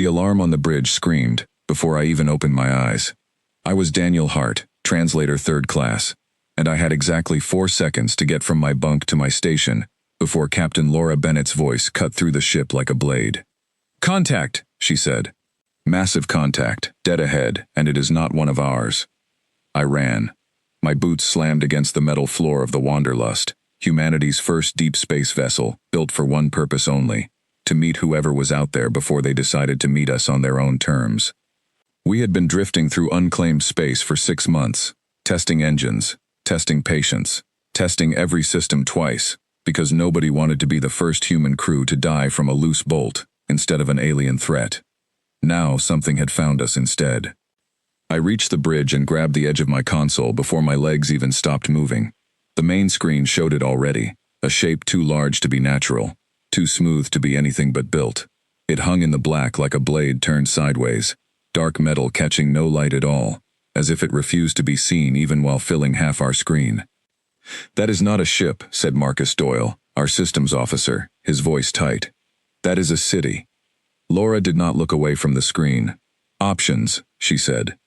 The alarm on the bridge screamed before I even opened my eyes. I was Daniel Hart, translator 3rd class, and I had exactly 4 seconds to get from my bunk to my station before Captain Laura Bennett's voice cut through the ship like a blade. "Contact," she said. "Massive contact, dead ahead, and it is not one of ours." I ran. My boots slammed against the metal floor of the Wanderlust, humanity's first deep space vessel, built for one purpose only: to meet whoever was out there before they decided to meet us on their own terms. We had been drifting through unclaimed space for 6 months, testing engines, testing patience, testing every system twice, because nobody wanted to be the first human crew to die from a loose bolt instead of an alien threat. Now something had found us instead. I reached the bridge and grabbed the edge of my console before my legs even stopped moving. The main screen showed it already, a shape too large to be natural, too smooth to be anything but built. It hung in the black like a blade turned sideways, dark metal catching no light at all, as if it refused to be seen even while filling half our screen. "That is not a ship," said Marcus Doyle, our systems officer, his voice tight. "That is a city." Laura did not look away from the screen. "Options," she said.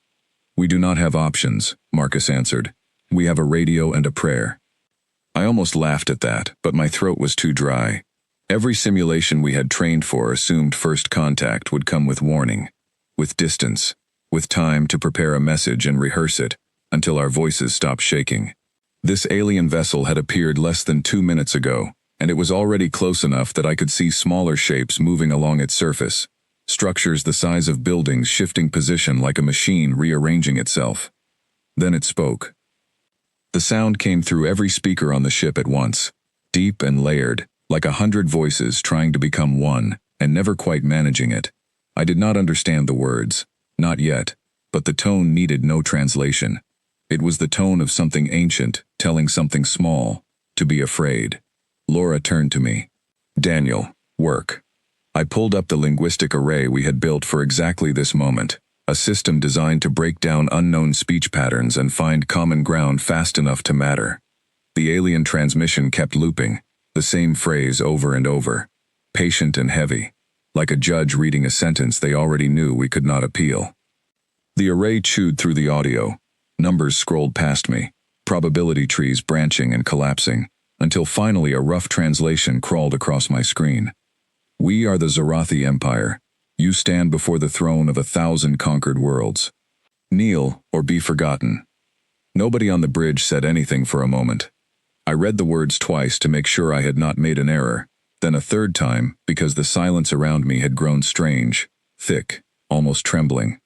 "We do not have options," Marcus answered. "We have a radio and a prayer." I almost laughed at that, but my throat was too dry. Every simulation we had trained for assumed first contact would come with warning, with distance, with time to prepare a message and rehearse it, until our voices stopped shaking. This alien vessel had appeared less than 2 minutes ago, and it was already close enough that I could see smaller shapes moving along its surface, structures the size of buildings shifting position like a machine rearranging itself. Then it spoke. The sound came through every speaker on the ship at once, deep and layered, like 100 voices trying to become one, and never quite managing it. I did not understand the words, not yet, but the tone needed no translation. It was the tone of something ancient, telling something small, to be afraid. Laura turned to me. "Daniel, work." I pulled up the linguistic array we had built for exactly this moment, a system designed to break down unknown speech patterns and find common ground fast enough to matter. The alien transmission kept looping, the same phrase over and over, patient and heavy, like a judge reading a sentence they already knew we could not appeal. The array chewed through the audio. Numbers scrolled past me, probability trees branching and collapsing, until finally a rough translation crawled across my screen. "We are the Zorathi Empire. You stand before the throne of 1,000 conquered worlds. Kneel or be forgotten." Nobody on the bridge said anything for a moment. I read the words twice to make sure I had not made an error, then a third time because the silence around me had grown strange, thick, almost trembling.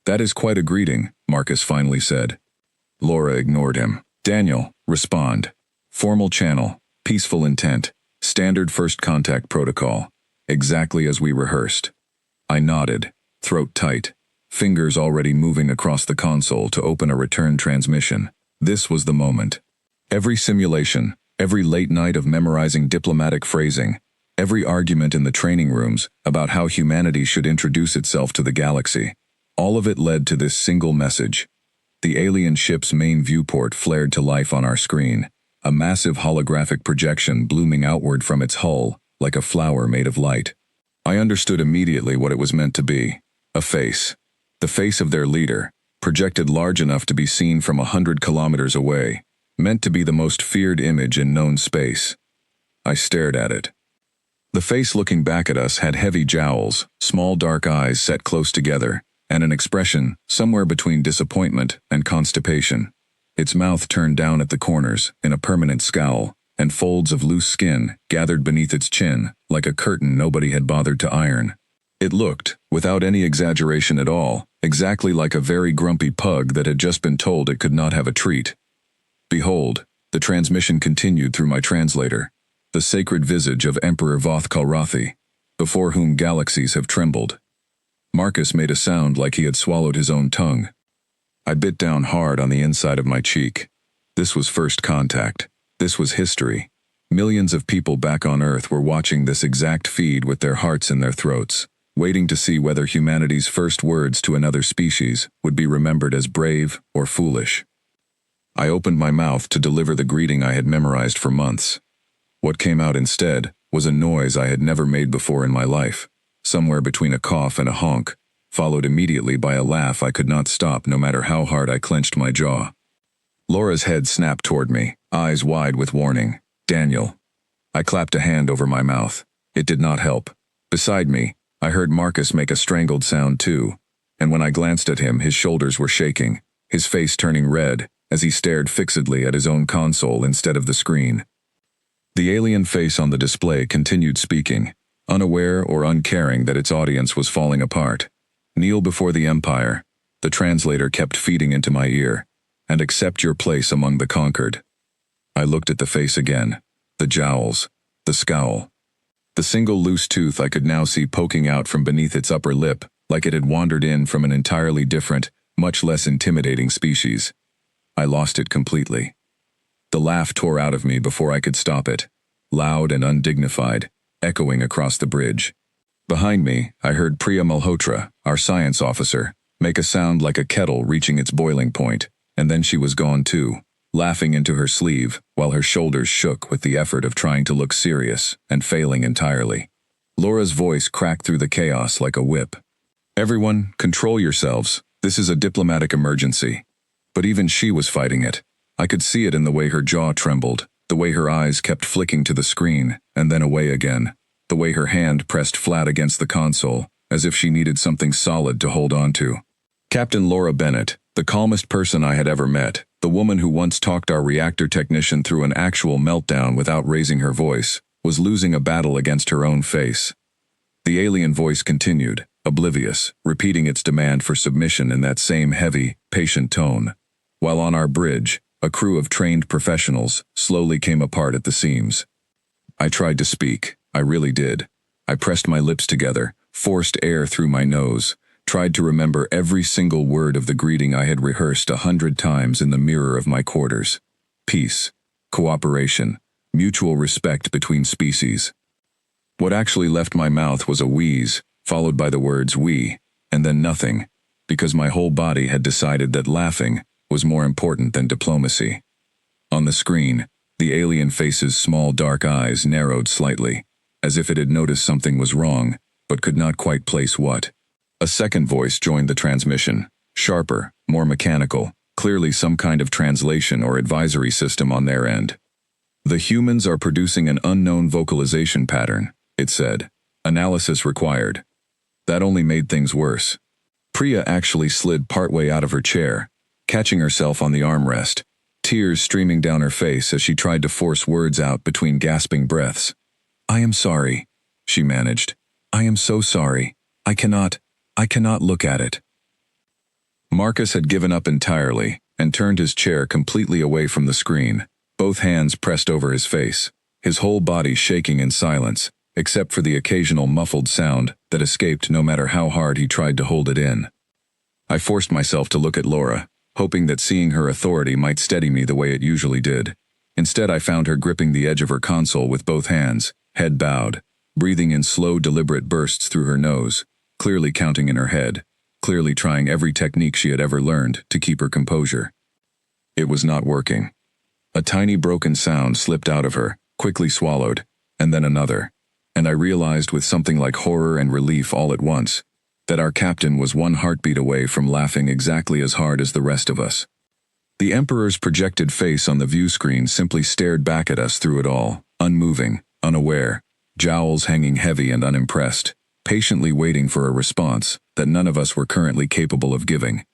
"That is quite a greeting," Marcus finally said. Laura ignored him. "Daniel, respond. Formal channel, peaceful intent, standard first contact protocol, exactly as we rehearsed." I nodded, throat tight, fingers already moving across the console to open a return transmission. This was the moment. Every simulation, every late night of memorizing diplomatic phrasing, every argument in the training rooms about how humanity should introduce itself to the galaxy, all of it led to this single message. The alien ship's main viewport flared to life on our screen, a massive holographic projection blooming outward from its hull, like a flower made of light. I understood immediately what it was meant to be: a face. The face of their leader, projected large enough to be seen from 100 kilometers away, meant to be the most feared image in known space. I stared at it. The face looking back at us had heavy jowls, small dark eyes set close together, and an expression somewhere between disappointment and constipation. Its mouth turned down at the corners in a permanent scowl, and folds of loose skin gathered beneath its chin like a curtain nobody had bothered to iron. It looked, without any exaggeration at all, exactly like a very grumpy pug that had just been told it could not have a treat. Behold, the transmission continued through my translator, the sacred visage of Emperor Voth Kalrathi, before whom galaxies have trembled. Marcus made a sound like he had swallowed his own tongue. I bit down hard on the inside of my cheek. This was first contact. This was history. Millions of people back on Earth were watching this exact feed with their hearts in their throats, waiting to see whether humanity's first words to another species would be remembered as brave or foolish. I opened my mouth to deliver the greeting I had memorized for months. What came out instead was a noise I had never made before in my life. somewhere between a cough and a honk, followed immediately by a laugh I could not stop no matter how hard I clenched my jaw. Laura's head snapped toward me, eyes wide with warning. "Daniel." I clapped a hand over my mouth. It did not help. Beside me, I heard Marcus make a strangled sound too, and when I glanced at him, his shoulders were shaking, his face turning red, as he stared fixedly at his own console instead of the screen. The alien face on the display continued speaking, unaware or uncaring that its audience was falling apart. "Kneel before the Empire," the translator kept feeding into my ear, "and accept your place among the conquered." I looked at the face again, the jowls, the scowl. The single loose tooth I could now see poking out from beneath its upper lip, like it had wandered in from an entirely different, much less intimidating species. I lost it completely. The laugh tore out of me before I could stop it, loud and undignified, echoing across the bridge. Behind me, I heard Priya Malhotra, our science officer, make a sound like a kettle reaching its boiling point, and then she was gone too, laughing into her sleeve while her shoulders shook with the effort of trying to look serious and failing entirely. Laura's voice cracked through the chaos like a whip. "Everyone, control yourselves. This is a diplomatic emergency." But even she was fighting it. I could see it in the way her jaw trembled, the way her eyes kept flicking to the screen, and then away again, the way her hand pressed flat against the console, as if she needed something solid to hold on to. Captain Laura Bennett, the calmest person I had ever met, the woman who once talked our reactor technician through an actual meltdown without raising her voice, was losing a battle against her own face. The alien voice continued, oblivious, repeating its demand for submission in that same heavy, patient tone, while on our bridge, a crew of trained professionals slowly came apart at the seams. I tried to speak, I really did. I pressed my lips together, forced air through my nose, tried to remember every single word of the greeting I had rehearsed 100 times in the mirror of my quarters. Peace, cooperation, mutual respect between species. What actually left my mouth was a wheeze, followed by the words "we," and then nothing, because my whole body had decided that laughing was more important than diplomacy. On the screen, the alien face's small dark eyes narrowed slightly, as if it had noticed something was wrong, but could not quite place what. A second voice joined the transmission, sharper, more mechanical, clearly some kind of translation or advisory system on their end. "The humans are producing an unknown vocalization pattern," it said. "Analysis required." That only made things worse. Priya actually slid partway out of her chair, catching herself on the armrest, tears streaming down her face as she tried to force words out between gasping breaths. "I am sorry," she managed. "I am so sorry. I cannot look at it." Marcus had given up entirely and turned his chair completely away from the screen, both hands pressed over his face, his whole body shaking in silence, except for the occasional muffled sound that escaped no matter how hard he tried to hold it in. I forced myself to look at Laura, hoping that seeing her authority might steady me the way it usually did. Instead, I found her gripping the edge of her console with both hands, head bowed, breathing in slow, deliberate bursts through her nose, clearly counting in her head, clearly trying every technique she had ever learned to keep her composure. It was not working. A tiny broken sound slipped out of her, quickly swallowed, and then another, and I realized with something like horror and relief all at once that our captain was one heartbeat away from laughing exactly as hard as the rest of us. The Emperor's projected face on the view screen simply stared back at us through it all, unmoving, unaware, jowls hanging heavy and unimpressed, patiently waiting for a response that none of us were currently capable of giving.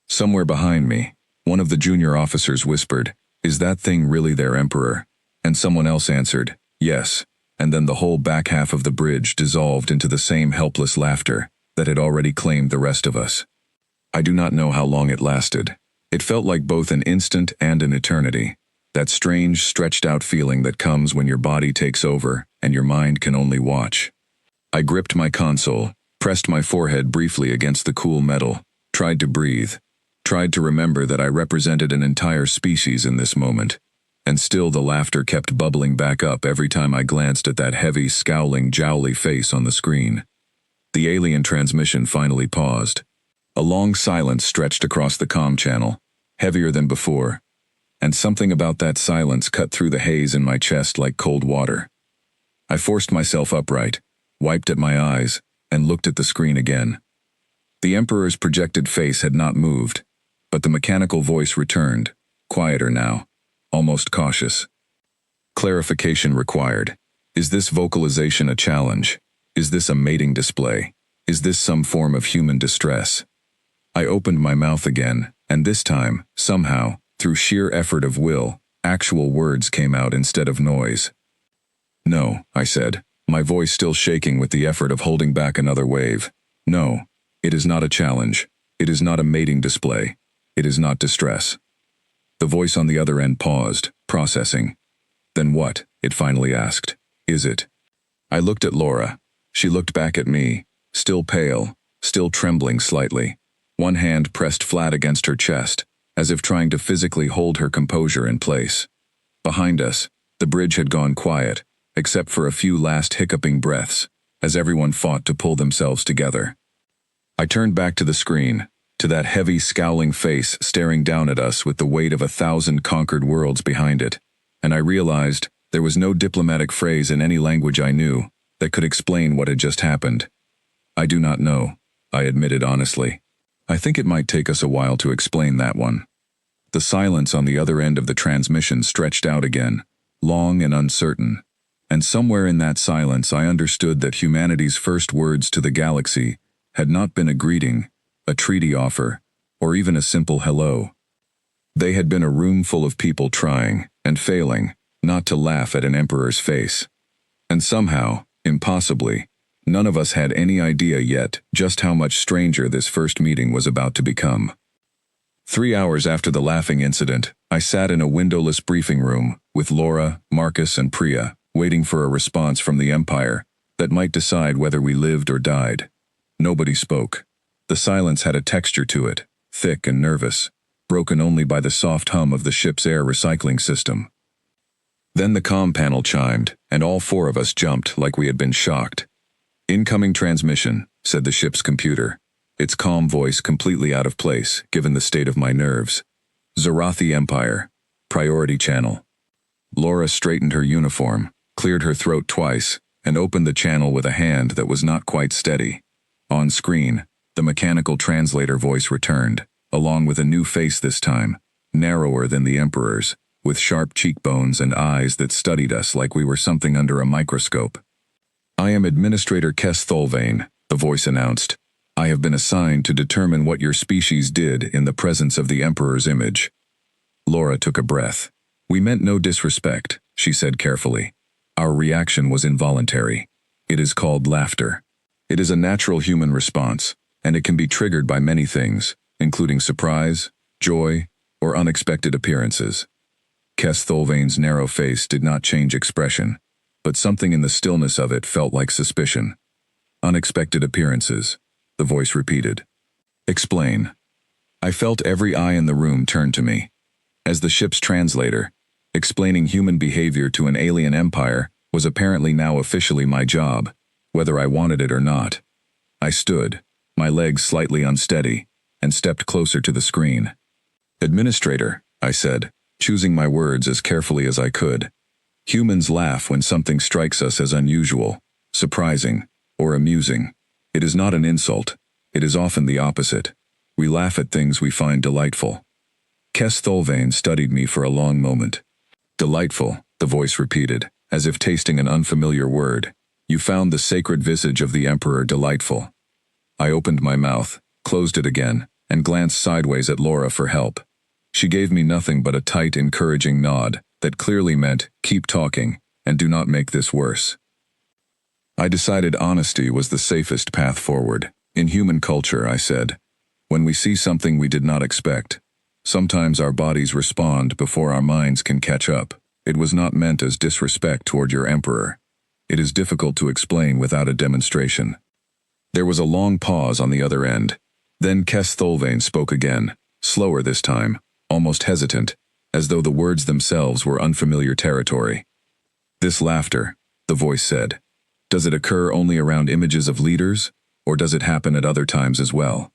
Somewhere behind me, one of the junior officers whispered, "Is that thing really their Emperor?" And someone else answered, "Yes," and then the whole back half of the bridge dissolved into the same helpless laughter that had already claimed the rest of us. I do not know how long it lasted. It felt like both an instant and an eternity, that strange, stretched-out feeling that comes when your body takes over and your mind can only watch. I gripped my console, pressed my forehead briefly against the cool metal, tried to breathe, tried to remember that I represented an entire species in this moment, and still the laughter kept bubbling back up every time I glanced at that heavy, scowling, jowly face on the screen. The alien transmission finally paused. A long silence stretched across the comm channel, heavier than before, and something about that silence cut through the haze in my chest like cold water. I forced myself upright, wiped at my eyes, and looked at the screen again. The Emperor's projected face had not moved, but the mechanical voice returned, quieter now, almost cautious. Clarification required. Is this vocalization a challenge? Is this a mating display? Is this some form of human distress? I opened my mouth again, and this time, somehow, through sheer effort of will, actual words came out instead of noise. No, I said, my voice still shaking with the effort of holding back another wave. No, it is not a challenge. It is not a mating display. It is not distress. The voice on the other end paused, processing. Then what? It finally asked. Is it? I looked at Laura. She looked back at me, still pale, still trembling slightly, one hand pressed flat against her chest, as if trying to physically hold her composure in place. Behind us, the bridge had gone quiet, except for a few last hiccuping breaths, as everyone fought to pull themselves together. I turned back to the screen, to that heavy, scowling face staring down at us with the weight of 1,000 conquered worlds behind it, and I realized there was no diplomatic phrase in any language I knew that could explain what had just happened. I do not know, I admitted honestly. I think it might take us a while to explain that one. The silence on the other end of the transmission stretched out again, long and uncertain, and somewhere in that silence I understood that humanity's first words to the galaxy had not been a greeting, a treaty offer, or even a simple hello. They had been a room full of people trying, and failing, not to laugh at an emperor's face. And somehow, impossibly, none of us had any idea yet just how much stranger this first meeting was about to become. 3 hours after the laughing incident, I sat in a windowless briefing room with Laura, Marcus, and Priya, waiting for a response from the Empire that might decide whether we lived or died. Nobody spoke. The silence had a texture to it, thick and nervous, broken only by the soft hum of the ship's air recycling system. Then the comm panel chimed, and all 4 of us jumped like we had been shocked. "Incoming transmission," said the ship's computer, its calm voice completely out of place given the state of my nerves. "Zarathi Empire. Priority channel." Laura straightened her uniform, cleared her throat twice, and opened the channel with a hand that was not quite steady. On screen, the mechanical translator voice returned, along with a new face this time, narrower than the Emperor's, with sharp cheekbones and eyes that studied us like we were something under a microscope. "I am Administrator Kes Thulvain," the voice announced. "I have been assigned to determine what your species did in the presence of the Emperor's image." Laura took a breath. "We meant no disrespect," she said carefully. "Our reaction was involuntary. It is called laughter. It is a natural human response, and it can be triggered by many things, including surprise, joy, or unexpected appearances." Kes Thulvain's narrow face did not change expression, but something in the stillness of it felt like suspicion. "Unexpected appearances," the voice repeated. "Explain." I felt every eye in the room turn to me. As the ship's translator, explaining human behavior to an alien empire was apparently now officially my job, whether I wanted it or not. I stood, my legs slightly unsteady, and stepped closer to the screen. "Administrator," I said, choosing my words as carefully as I could. "Humans laugh when something strikes us as unusual, surprising, or amusing. It is not an insult. It is often the opposite. We laugh at things we find delightful." Kes Thulvain studied me for a long moment. "Delightful," the voice repeated, as if tasting an unfamiliar word. "You found the sacred visage of the Emperor delightful." I opened my mouth, closed it again, and glanced sideways at Laura for help. She gave me nothing but a tight, encouraging nod that clearly meant, "Keep talking, and do not make this worse." I decided honesty was the safest path forward. In human culture, I said, when we see something we did not expect, sometimes our bodies respond before our minds can catch up. It was not meant as disrespect toward your emperor. It is difficult to explain without a demonstration. There was a long pause on the other end. Then Kes Thulvain spoke again, slower this time, almost hesitant, as though the words themselves were unfamiliar territory. "This laughter," the voice said, "does it occur only around images of leaders, or does it happen at other times as well?"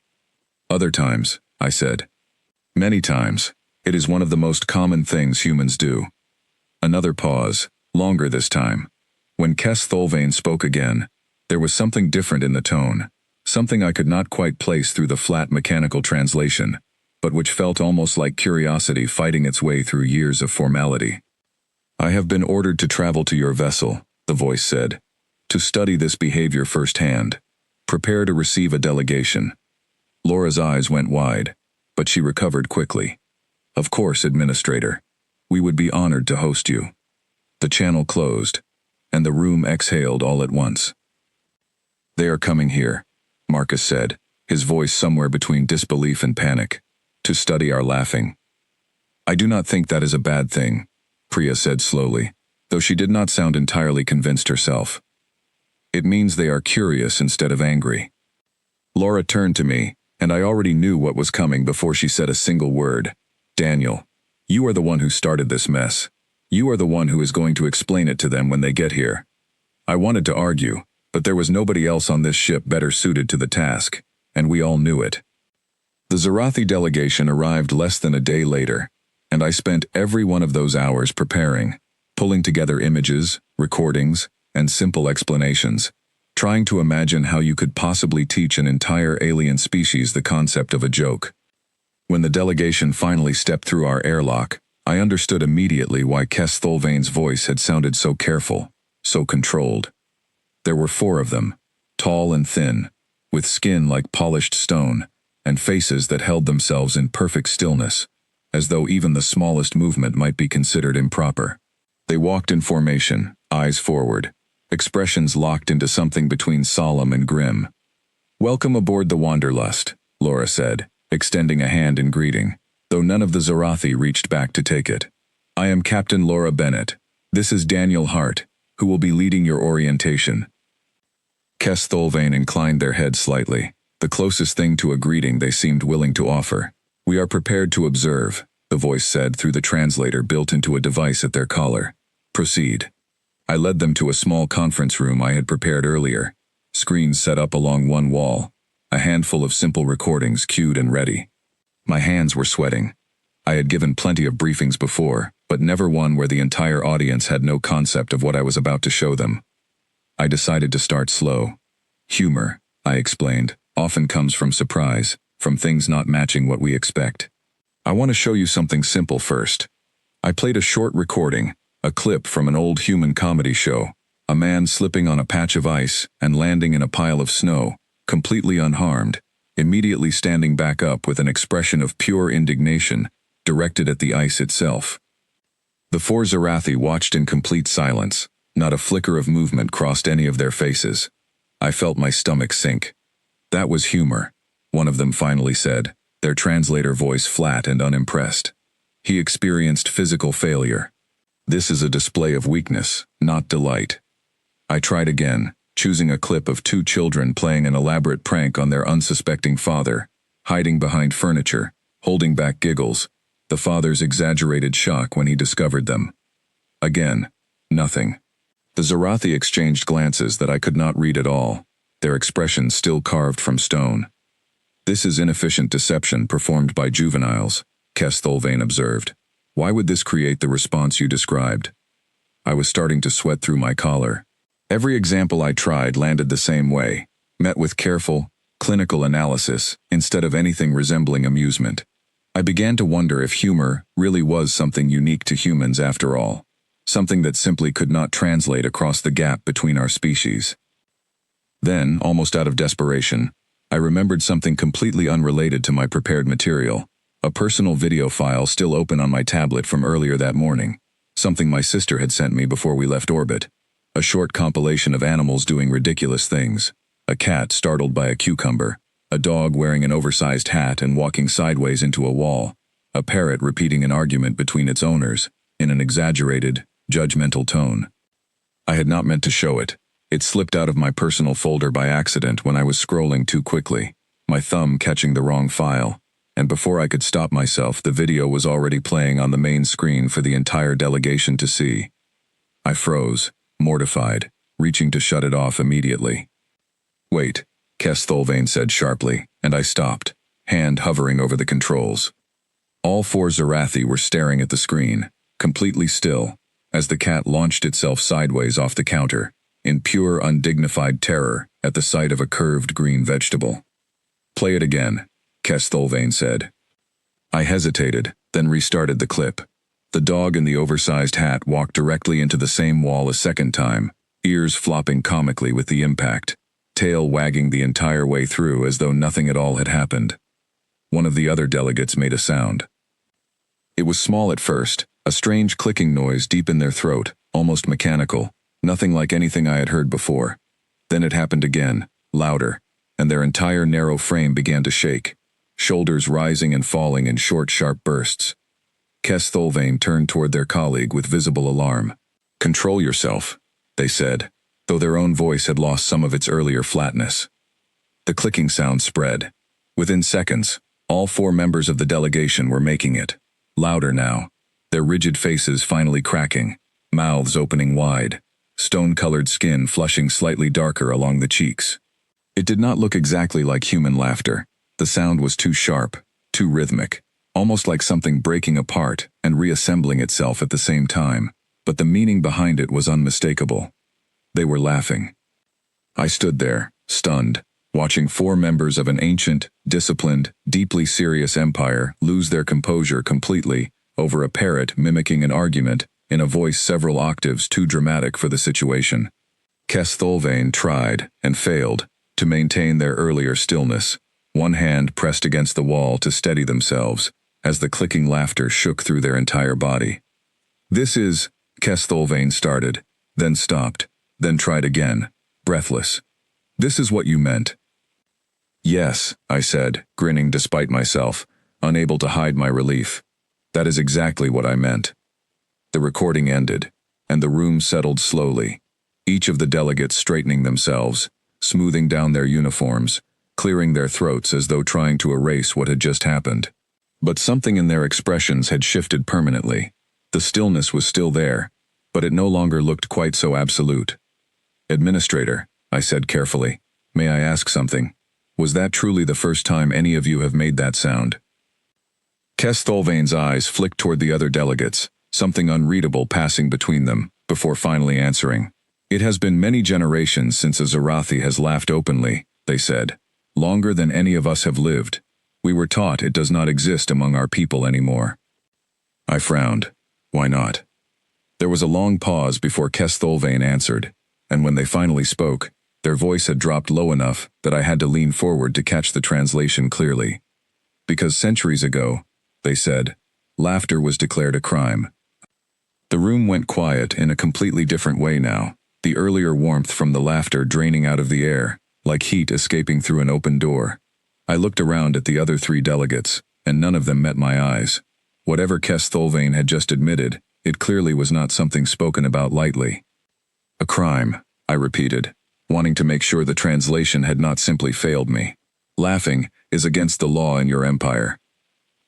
"Other times," I said. "Many times. It is one of the most common things humans do." Another pause, longer this time. When Kes Thulvain spoke again, There was something different in the tone, something I could not quite place through the flat mechanical translation, but which felt almost like curiosity fighting its way through years of formality. "I have been ordered to travel to your vessel," the voice said, "to study this behavior firsthand. Prepare to receive a delegation." Laura's eyes went wide, but she recovered quickly. "Of course, Administrator. We would be honored to host you." The channel closed, and the room exhaled all at once. "They are coming here," Marcus said, his voice somewhere between disbelief and panic, "to study our laughing." "I do not think that is a bad thing," Priya said slowly, though she did not sound entirely convinced herself. "It means they are curious instead of angry." Laura turned to me, and I already knew what was coming before she said a single word. "Daniel, you are the one who started this mess. You are the one who is going to explain it to them when they get here." I wanted to argue, but there was nobody else on this ship better suited to the task, and we all knew it. The Zarathi delegation arrived less than a day later, and I spent every one of those hours preparing, pulling together images, recordings, and simple explanations, trying to imagine how you could possibly teach an entire alien species the concept of a joke. When the delegation finally stepped through our airlock, I understood immediately why Kes Thulvain's voice had sounded so careful, so controlled. There were 4 of them, tall and thin, with skin like polished stone, and faces that held themselves in perfect stillness, as though even the smallest movement might be considered improper. They walked in formation, eyes forward, expressions locked into something between solemn and grim. "Welcome aboard the Wanderlust," Laura said, extending a hand in greeting, though none of the Zarathi reached back to take it. "I am Captain Laura Bennett. This is Daniel Hart, who will be leading your orientation." Kes Thulvain inclined their heads slightly, the closest thing to a greeting they seemed willing to offer. "We are prepared to observe," the voice said through the translator built into a device at their collar. "Proceed." I led them to a small conference room I had prepared earlier, screens set up along one wall, a handful of simple recordings queued and ready. My hands were sweating. I had given plenty of briefings before, but never one where the entire audience had no concept of what I was about to show them. I decided to start slow. "Humor," I explained, "often comes from surprise, from things not matching what we expect. I want to show you something simple first." I played a short recording, a clip from an old human comedy show, a man slipping on a patch of ice and landing in a pile of snow, completely unharmed, immediately standing back up with an expression of pure indignation directed at the ice itself. The 4 Zarathi watched in complete silence. Not a flicker of movement crossed any of their faces. I felt my stomach sink. "That was humor," one of them finally said, their translator voice flat and unimpressed. "He experienced physical failure. This is a display of weakness, not delight." I tried again, choosing a clip of 2 children playing an elaborate prank on their unsuspecting father, hiding behind furniture, holding back giggles, the father's exaggerated shock when he discovered them. Again, nothing. The Zarathi exchanged glances that I could not read at all, their expressions still carved from stone. "This is inefficient deception performed by juveniles," Kes Thulvain observed. "Why would this create the response you described?" I was starting to sweat through my collar. Every example I tried landed the same way, met with careful, clinical analysis instead of anything resembling amusement. I began to wonder if humor really was something unique to humans after all, something that simply could not translate across the gap between our species. Then, almost out of desperation, I remembered something completely unrelated to my prepared material, a personal video file still open on my tablet from earlier that morning, something my sister had sent me before we left orbit, a short compilation of animals doing ridiculous things, a cat startled by a cucumber, a dog wearing an oversized hat and walking sideways into a wall, a parrot repeating an argument between its owners, in an exaggerated, judgmental tone. I had not meant to show it. It slipped out of my personal folder by accident when I was scrolling too quickly, my thumb catching the wrong file, and before I could stop myself, the video was already playing on the main screen for the entire delegation to see. I froze, mortified, reaching to shut it off immediately. "Wait," Kes Thulvain said sharply, and I stopped, hand hovering over the controls. All 4 Zarathi were staring at the screen, completely still, as the cat launched itself sideways off the counter, in pure, undignified terror at the sight of a curved green vegetable. "Play it again," Kestholvane said. I hesitated, then restarted the clip. The dog in the oversized hat walked directly into the same wall a second time, ears flopping comically with the impact, tail wagging the entire way through as though nothing at all had happened. One of the other delegates made a sound. It was small at first, a strange clicking noise deep in their throat, almost mechanical, nothing like anything I had heard before. Then it happened again, louder, and their entire narrow frame began to shake, shoulders rising and falling in short, sharp bursts. Kestholvane turned toward their colleague with visible alarm. "Control yourself," they said, though their own voice had lost some of its earlier flatness. The clicking sound spread. Within seconds, all 4 members of the delegation were making it, louder now, their rigid faces finally cracking, mouths opening wide, stone-colored skin flushing slightly darker along the cheeks. It did not look exactly like human laughter. The sound was too sharp, too rhythmic, almost like something breaking apart and reassembling itself at the same time, but the meaning behind it was unmistakable. They were laughing. I stood there, stunned, watching 4 members of an ancient, disciplined, deeply serious empire lose their composure completely over a parrot mimicking an argument in a voice several octaves too dramatic for the situation. Kestholvane tried, and failed, to maintain their earlier stillness, one hand pressed against the wall to steady themselves, as the clicking laughter shook through their entire body. "This is," Kestholvane started, then stopped, then tried again, breathless. "This is what you meant." "Yes," I said, grinning despite myself, unable to hide my relief. "That is exactly what I meant." The recording ended, and the room settled slowly, each of the delegates straightening themselves, smoothing down their uniforms, clearing their throats as though trying to erase what had just happened. But something in their expressions had shifted permanently. The stillness was still there, but it no longer looked quite so absolute. "Administrator," I said carefully, "may I ask something? Was that truly the first time any of you have made that sound?" Kestholvane's eyes flicked toward the other delegates, something unreadable passing between them, before finally answering. "It has been many generations since a Zarathi has laughed openly," they said. "Longer than any of us have lived. We were taught it does not exist among our people anymore." I frowned. Why not? There was a long pause before Kestholvane answered, and when they finally spoke, their voice had dropped low enough that I had to lean forward to catch the translation clearly. "Because centuries ago," they said, "laughter was declared a crime." The room went quiet in a completely different way now, the earlier warmth from the laughter draining out of the air, like heat escaping through an open door. I looked around at the other 3 delegates, and none of them met my eyes. Whatever Kestholvane had just admitted, it clearly was not something spoken about lightly. "A crime," I repeated, wanting to make sure the translation had not simply failed me. "Laughing is against the law in your empire."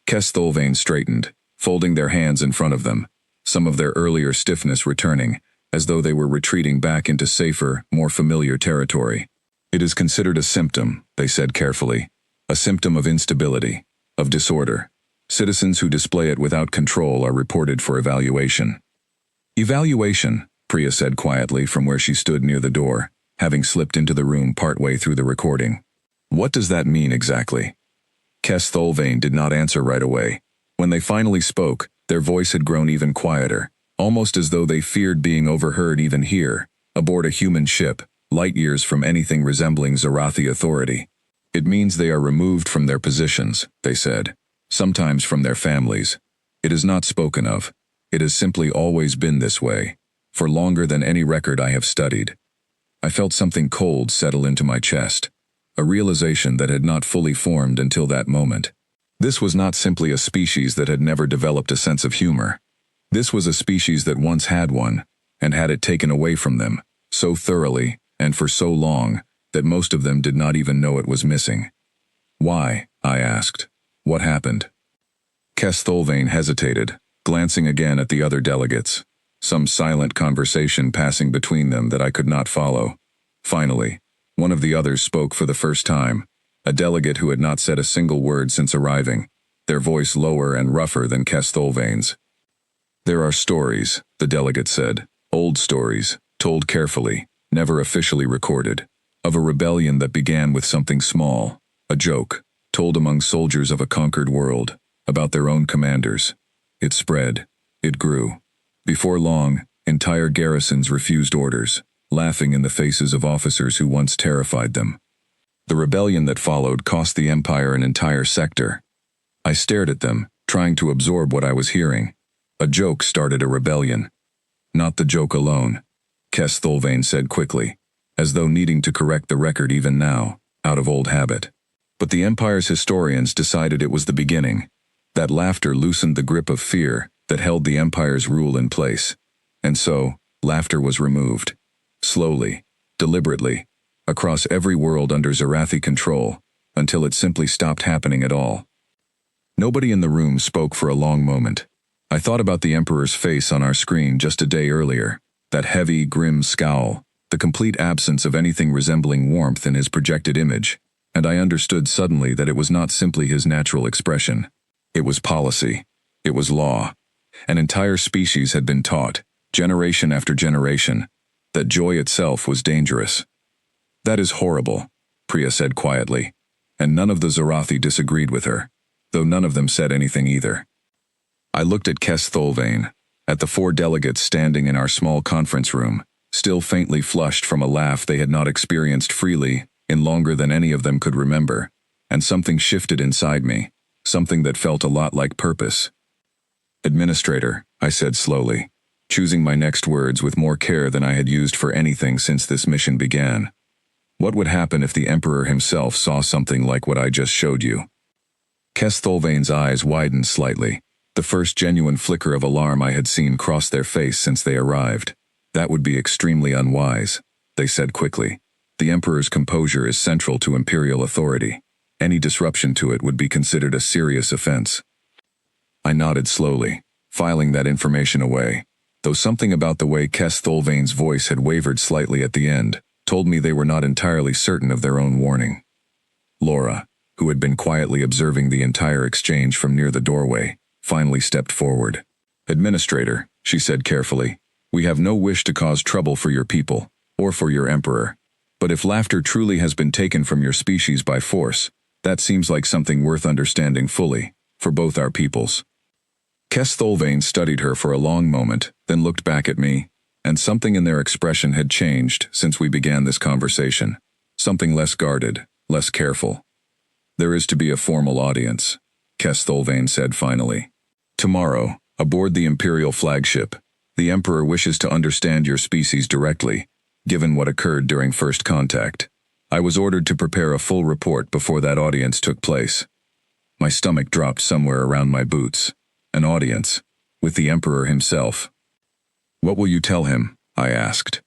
Kestholvane straightened, folding their hands in front of them, some of their earlier stiffness returning, as though they were retreating back into safer, more familiar territory. "It is considered a symptom," they said carefully, "a symptom of instability, of disorder. Citizens who display it without control are reported for evaluation." "Evaluation," Priya said quietly from where she stood near the door, having slipped into the room partway through the recording. "What does that mean exactly?" Kestholvane did not answer right away. When they finally spoke, their voice had grown even quieter, almost as though they feared being overheard even here, aboard a human ship, light years from anything resembling Zarathi authority. "It means they are removed from their positions," they said, "sometimes from their families. It is not spoken of. It has simply always been this way, for longer than any record I have studied." I felt something cold settle into my chest, a realization that had not fully formed until that moment. This was not simply a species that had never developed a sense of humor. This was a species that once had one, and had it taken away from them, so thoroughly, and for so long, that most of them did not even know it was missing. "Why?" I asked. "What happened?" Kestholvane hesitated, glancing again at the other delegates, some silent conversation passing between them that I could not follow. Finally, one of the others spoke for the first time, a delegate who had not said a single word since arriving, their voice lower and rougher than Kestholvane's. "There are stories," the delegate said, "old stories, told carefully, never officially recorded, of a rebellion that began with something small, a joke, told among soldiers of a conquered world, about their own commanders. It spread. It grew. Before long, entire garrisons refused orders, laughing in the faces of officers who once terrified them. The rebellion that followed cost the Empire an entire sector. I stared at them, trying to absorb what I was hearing. A joke started a rebellion. Not the joke alone, Kes Thulvain said quickly, as though needing to correct the record even now, out of old habit. But the Empire's historians decided it was the beginning. That laughter loosened the grip of fear that held the Empire's rule in place. And so, laughter was removed. Slowly, deliberately, across every world under Zarathi control, until it simply stopped happening at all. Nobody in the room spoke for a long moment. I thought about the Emperor's face on our screen just a day earlier, that heavy, grim scowl, the complete absence of anything resembling warmth in his projected image, and I understood suddenly that it was not simply his natural expression. It was policy. It was law. An entire species had been taught, generation after generation, that joy itself was dangerous. That is horrible, Priya said quietly, and none of the Zarathi disagreed with her, though none of them said anything either. I looked at Kes Thulvain, at the 4 delegates standing in our small conference room, still faintly flushed from a laugh they had not experienced freely in longer than any of them could remember, and something shifted inside me, something that felt a lot like purpose. Administrator, I said slowly, choosing my next words with more care than I had used for anything since this mission began. What would happen if the Emperor himself saw something like what I just showed you? Kes Thulvain's eyes widened slightly, the first genuine flicker of alarm I had seen cross their face since they arrived. That would be extremely unwise, they said quickly. The Emperor's composure is central to Imperial authority. Any disruption to it would be considered a serious offense. I nodded slowly, filing that information away, though something about the way Kes Thulvain's voice had wavered slightly at the end told me they were not entirely certain of their own warning. Laura, who had been quietly observing the entire exchange from near the doorway, finally stepped forward. Administrator, she said carefully, we have no wish to cause trouble for your people, or for your Emperor. But if laughter truly has been taken from your species by force, that seems like something worth understanding fully, for both our peoples. Kes Thulvain studied her for a long moment, then looked back at me, and something in their expression had changed since we began this conversation. Something less guarded, less careful. There is to be a formal audience, Kes Thulvain said finally. Tomorrow, aboard the Imperial flagship, the Emperor wishes to understand your species directly, given what occurred during first contact. I was ordered to prepare a full report before that audience took place. My stomach dropped somewhere around my boots. An audience, with the Emperor himself. What will you tell him? I asked.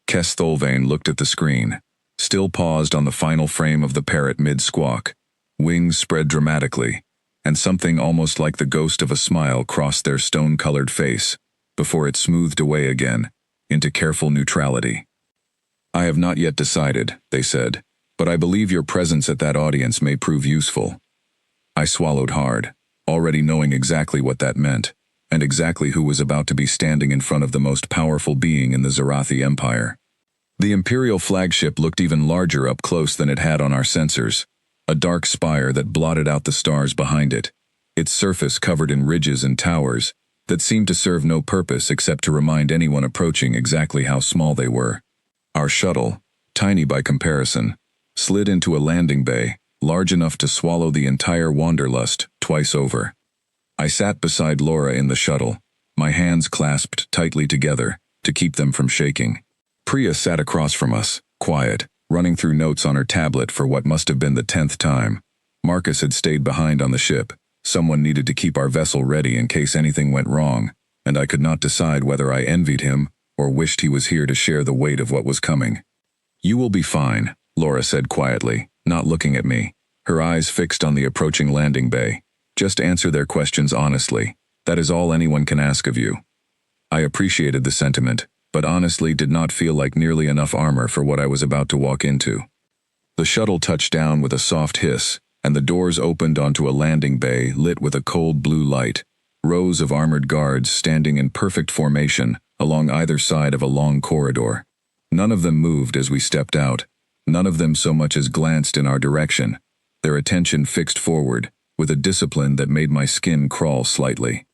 Kes Thulvain looked at the screen, still paused on the final frame of the parrot mid-squawk. Wings spread dramatically, and something almost like the ghost of a smile crossed their stone-colored face, before it smoothed away again, into careful neutrality. I have not yet decided, they said, but I believe your presence at that audience may prove useful. I swallowed hard, already knowing exactly what that meant, and exactly who was about to be standing in front of the most powerful being in the Zarathi Empire. The Imperial flagship looked even larger up close than it had on our sensors, a dark spire that blotted out the stars behind it, its surface covered in ridges and towers that seemed to serve no purpose except to remind anyone approaching exactly how small they were. Our shuttle, tiny by comparison, slid into a landing bay, large enough to swallow the entire Wanderlust twice over. I sat beside Laura in the shuttle, my hands clasped tightly together to keep them from shaking. Priya sat across from us, quiet, running through notes on her tablet for what must have been the 10th time. Marcus had stayed behind on the ship. Someone needed to keep our vessel ready in case anything went wrong, and I could not decide whether I envied him or wished he was here to share the weight of what was coming. You will be fine, Laura said quietly, not looking at me, her eyes fixed on the approaching landing bay. Just answer their questions honestly. That is all anyone can ask of you. I appreciated the sentiment, but honestly did not feel like nearly enough armor for what I was about to walk into. The shuttle touched down with a soft hiss, and the doors opened onto a landing bay lit with a cold blue light, rows of armored guards standing in perfect formation along either side of a long corridor. None of them moved as we stepped out. None of them so much as glanced in our direction, their attention fixed forward, with a discipline that made my skin crawl slightly.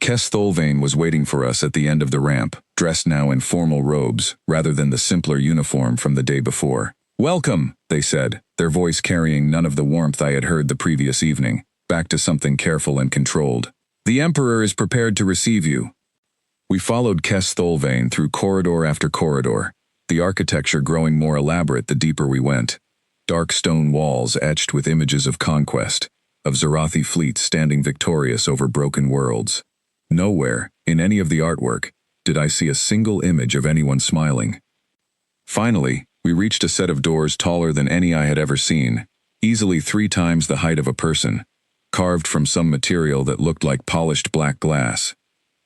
Kes Thulvain was waiting for us at the end of the ramp, dressed now in formal robes, rather than the simpler uniform from the day before. "Welcome," they said, their voice carrying none of the warmth I had heard the previous evening, back to something careful and controlled. "The Emperor is prepared to receive you." We followed Kes Thulvain through corridor after corridor, the architecture growing more elaborate the deeper we went. Dark stone walls etched with images of conquest, of Zarathi fleets standing victorious over broken worlds. Nowhere, in any of the artwork, did I see a single image of anyone smiling. Finally, we reached a set of doors taller than any I had ever seen, easily 3 times the height of a person, carved from some material that looked like polished black glass.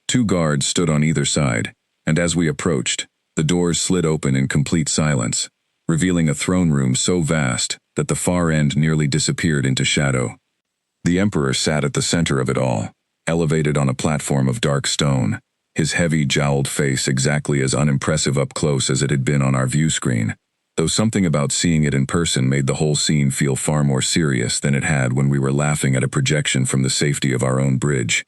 2 guards stood on either side, and as we approached, the doors slid open in complete silence, revealing a throne room so vast that the far end nearly disappeared into shadow. The Emperor sat at the center of it all, elevated on a platform of dark stone, his heavy jowled face exactly as unimpressive up close as it had been on our view screen, though something about seeing it in person made the whole scene feel far more serious than it had when we were laughing at a projection from the safety of our own bridge.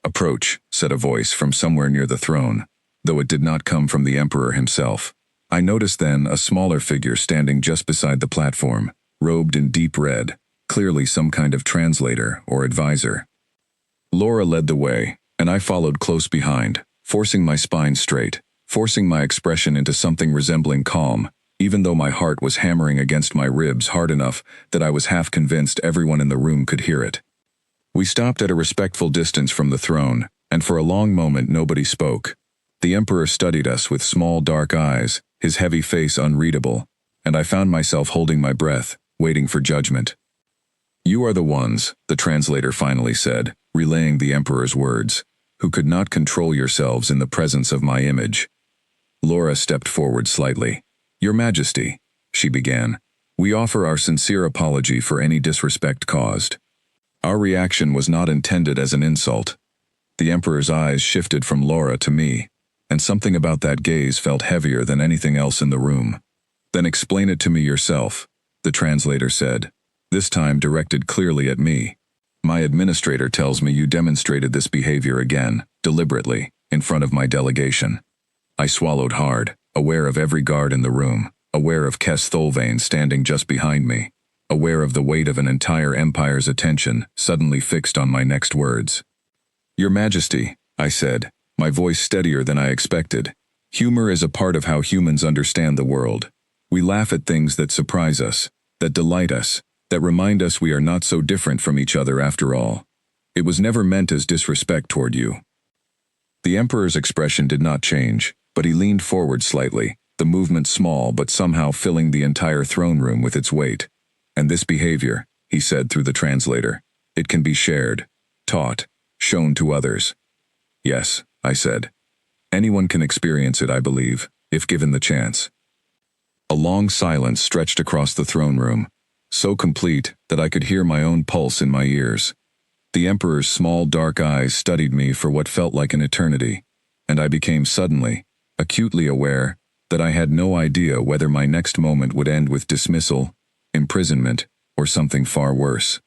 "Approach," said a voice from somewhere near the throne, though it did not come from the Emperor himself. I noticed then a smaller figure standing just beside the platform, robed in deep red, clearly some kind of translator or advisor. Laura led the way, and I followed close behind, forcing my spine straight, forcing my expression into something resembling calm, even though my heart was hammering against my ribs hard enough that I was half convinced everyone in the room could hear it. We stopped at a respectful distance from the throne, and for a long moment nobody spoke. The Emperor studied us with small dark eyes, his heavy face unreadable, and I found myself holding my breath, waiting for judgment. "You are the ones," the translator finally said, relaying the Emperor's words, "who could not control yourselves in the presence of my image." Laura stepped forward slightly. "Your Majesty," she began, "we offer our sincere apology for any disrespect caused. Our reaction was not intended as an insult." The Emperor's eyes shifted from Laura to me, and something about that gaze felt heavier than anything else in the room. "Then explain it to me yourself," the translator said, this time directed clearly at me. "My administrator tells me you demonstrated this behavior again, deliberately, in front of my delegation." I swallowed hard, aware of every guard in the room, aware of Kes Thulvain standing just behind me, aware of the weight of an entire empire's attention suddenly fixed on my next words. "Your Majesty," I said, my voice steadier than I expected, "humor is a part of how humans understand the world. We laugh at things that surprise us, that delight us, that remind us we are not so different from each other after all. It was never meant as disrespect toward you." The Emperor's expression did not change, but he leaned forward slightly, the movement small but somehow filling the entire throne room with its weight. "And this behavior," he said through the translator, "it can be shared, taught, shown to others." "Yes," I said. "Anyone can experience it, I believe, if given the chance." A long silence stretched across the throne room, so complete that I could hear my own pulse in my ears. The Emperor's small dark eyes studied me for what felt like an eternity, and I became suddenly, acutely aware that I had no idea whether my next moment would end with dismissal, imprisonment, or something far worse.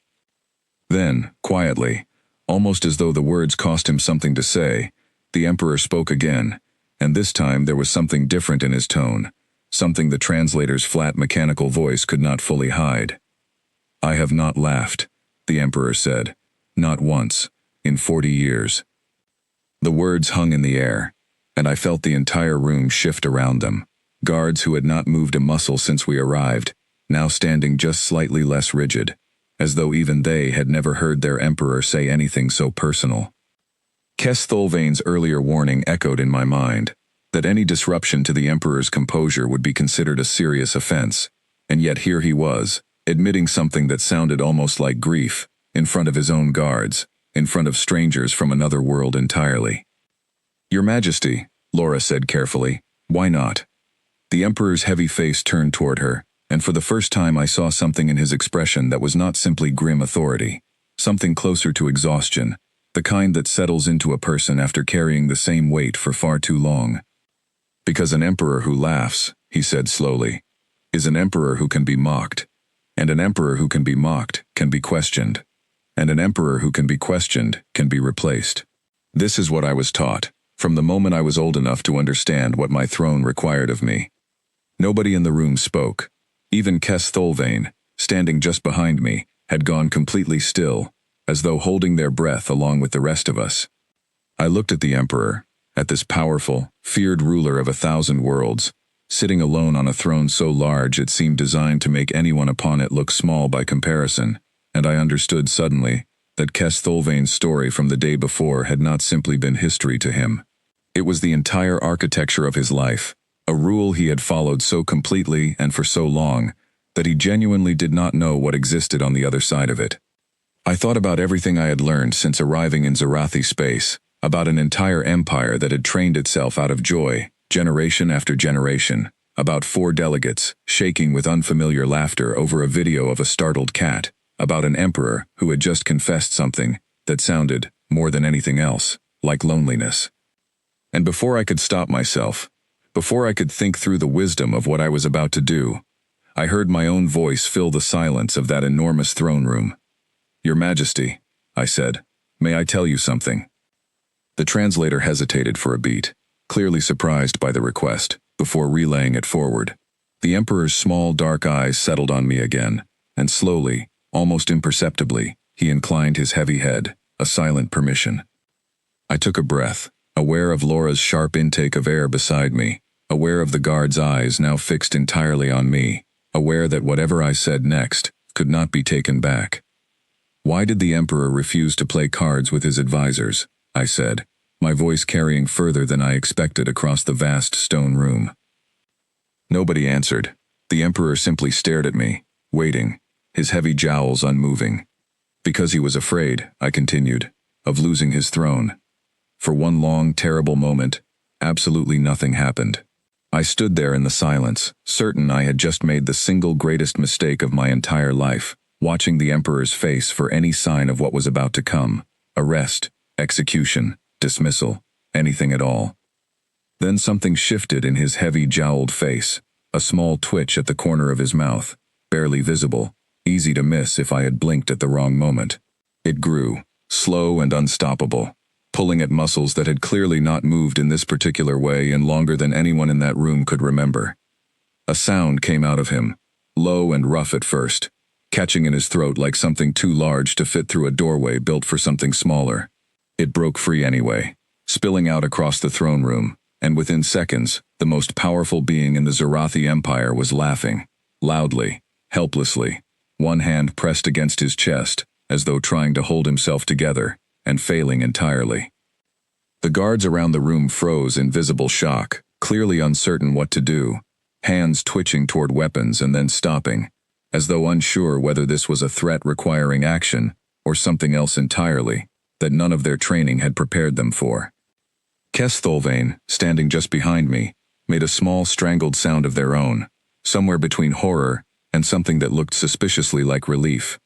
Then, quietly, almost as though the words cost him something to say, the Emperor spoke again, and this time there was something different in his tone, something the translator's flat mechanical voice could not fully hide. "I have not laughed," the Emperor said, "not once, in 40 years." The words hung in the air, and I felt the entire room shift around them. Guards who had not moved a muscle since we arrived, now standing just slightly less rigid, as though even they had never heard their Emperor say anything so personal. Kes Thulvain's earlier warning echoed in my mind, that any disruption to the Emperor's composure would be considered a serious offense, and yet here he was, admitting something that sounded almost like grief, in front of his own guards, in front of strangers from another world entirely. "Your Majesty," Laura said carefully, "why not?" The Emperor's heavy face turned toward her, and for the first time I saw something in his expression that was not simply grim authority, something closer to exhaustion, the kind that settles into a person after carrying the same weight for far too long. Because an emperor who laughs, he said slowly, is an emperor who can be mocked. And an emperor who can be mocked can be questioned. And an emperor who can be questioned can be replaced. This is what I was taught, from the moment I was old enough to understand what my throne required of me. Nobody in the room spoke. Even Kes Thulvain, standing just behind me, had gone completely still, as though holding their breath along with the rest of us. I looked at the emperor, at this powerful, feared ruler of 1,000 worlds, sitting alone on a throne so large it seemed designed to make anyone upon it look small by comparison, and I understood suddenly that Kes Thulvain's story from the day before had not simply been history to him. It was the entire architecture of his life, a rule he had followed so completely and for so long that he genuinely did not know what existed on the other side of it. I thought about everything I had learned since arriving in Zarathi space, about an entire empire that had trained itself out of joy, generation after generation, about 4 delegates, shaking with unfamiliar laughter over a video of a startled cat, about an emperor who had just confessed something that sounded, more than anything else, like loneliness. And before I could stop myself, before I could think through the wisdom of what I was about to do, I heard my own voice fill the silence of that enormous throne room. "Your Majesty," I said, "may I tell you something?" The translator hesitated for a beat, clearly surprised by the request, before relaying it forward. The Emperor's small dark eyes settled on me again, and slowly, almost imperceptibly, he inclined his heavy head, a silent permission. I took a breath, aware of Laura's sharp intake of air beside me, aware of the guard's eyes now fixed entirely on me, aware that whatever I said next could not be taken back. "Why did the Emperor refuse to play cards with his advisors?" I said, my voice carrying further than I expected across the vast stone room. Nobody answered. The Emperor simply stared at me, waiting, his heavy jowls unmoving. "Because he was afraid," I continued, "of losing his throne." For one long, terrible moment, absolutely nothing happened. I stood there in the silence, certain I had just made the single greatest mistake of my entire life, watching the Emperor's face for any sign of what was about to come: arrest, execution, dismissal, anything at all. Then something shifted in his heavy jowled face, a small twitch at the corner of his mouth, barely visible, easy to miss if I had blinked at the wrong moment. It grew, slow and unstoppable, pulling at muscles that had clearly not moved in this particular way in longer than anyone in that room could remember. A sound came out of him, low and rough at first, catching in his throat like something too large to fit through a doorway built for something smaller. It broke free anyway, spilling out across the throne room, and within seconds, the most powerful being in the Zarathi Empire was laughing, loudly, helplessly, one hand pressed against his chest, as though trying to hold himself together, and failing entirely. The guards around the room froze in visible shock, clearly uncertain what to do, hands twitching toward weapons and then stopping, as though unsure whether this was a threat requiring action, or something else entirely, that none of their training had prepared them for. Kes Thulvain, standing just behind me, made a small strangled sound of their own, somewhere between horror and something that looked suspiciously like relief.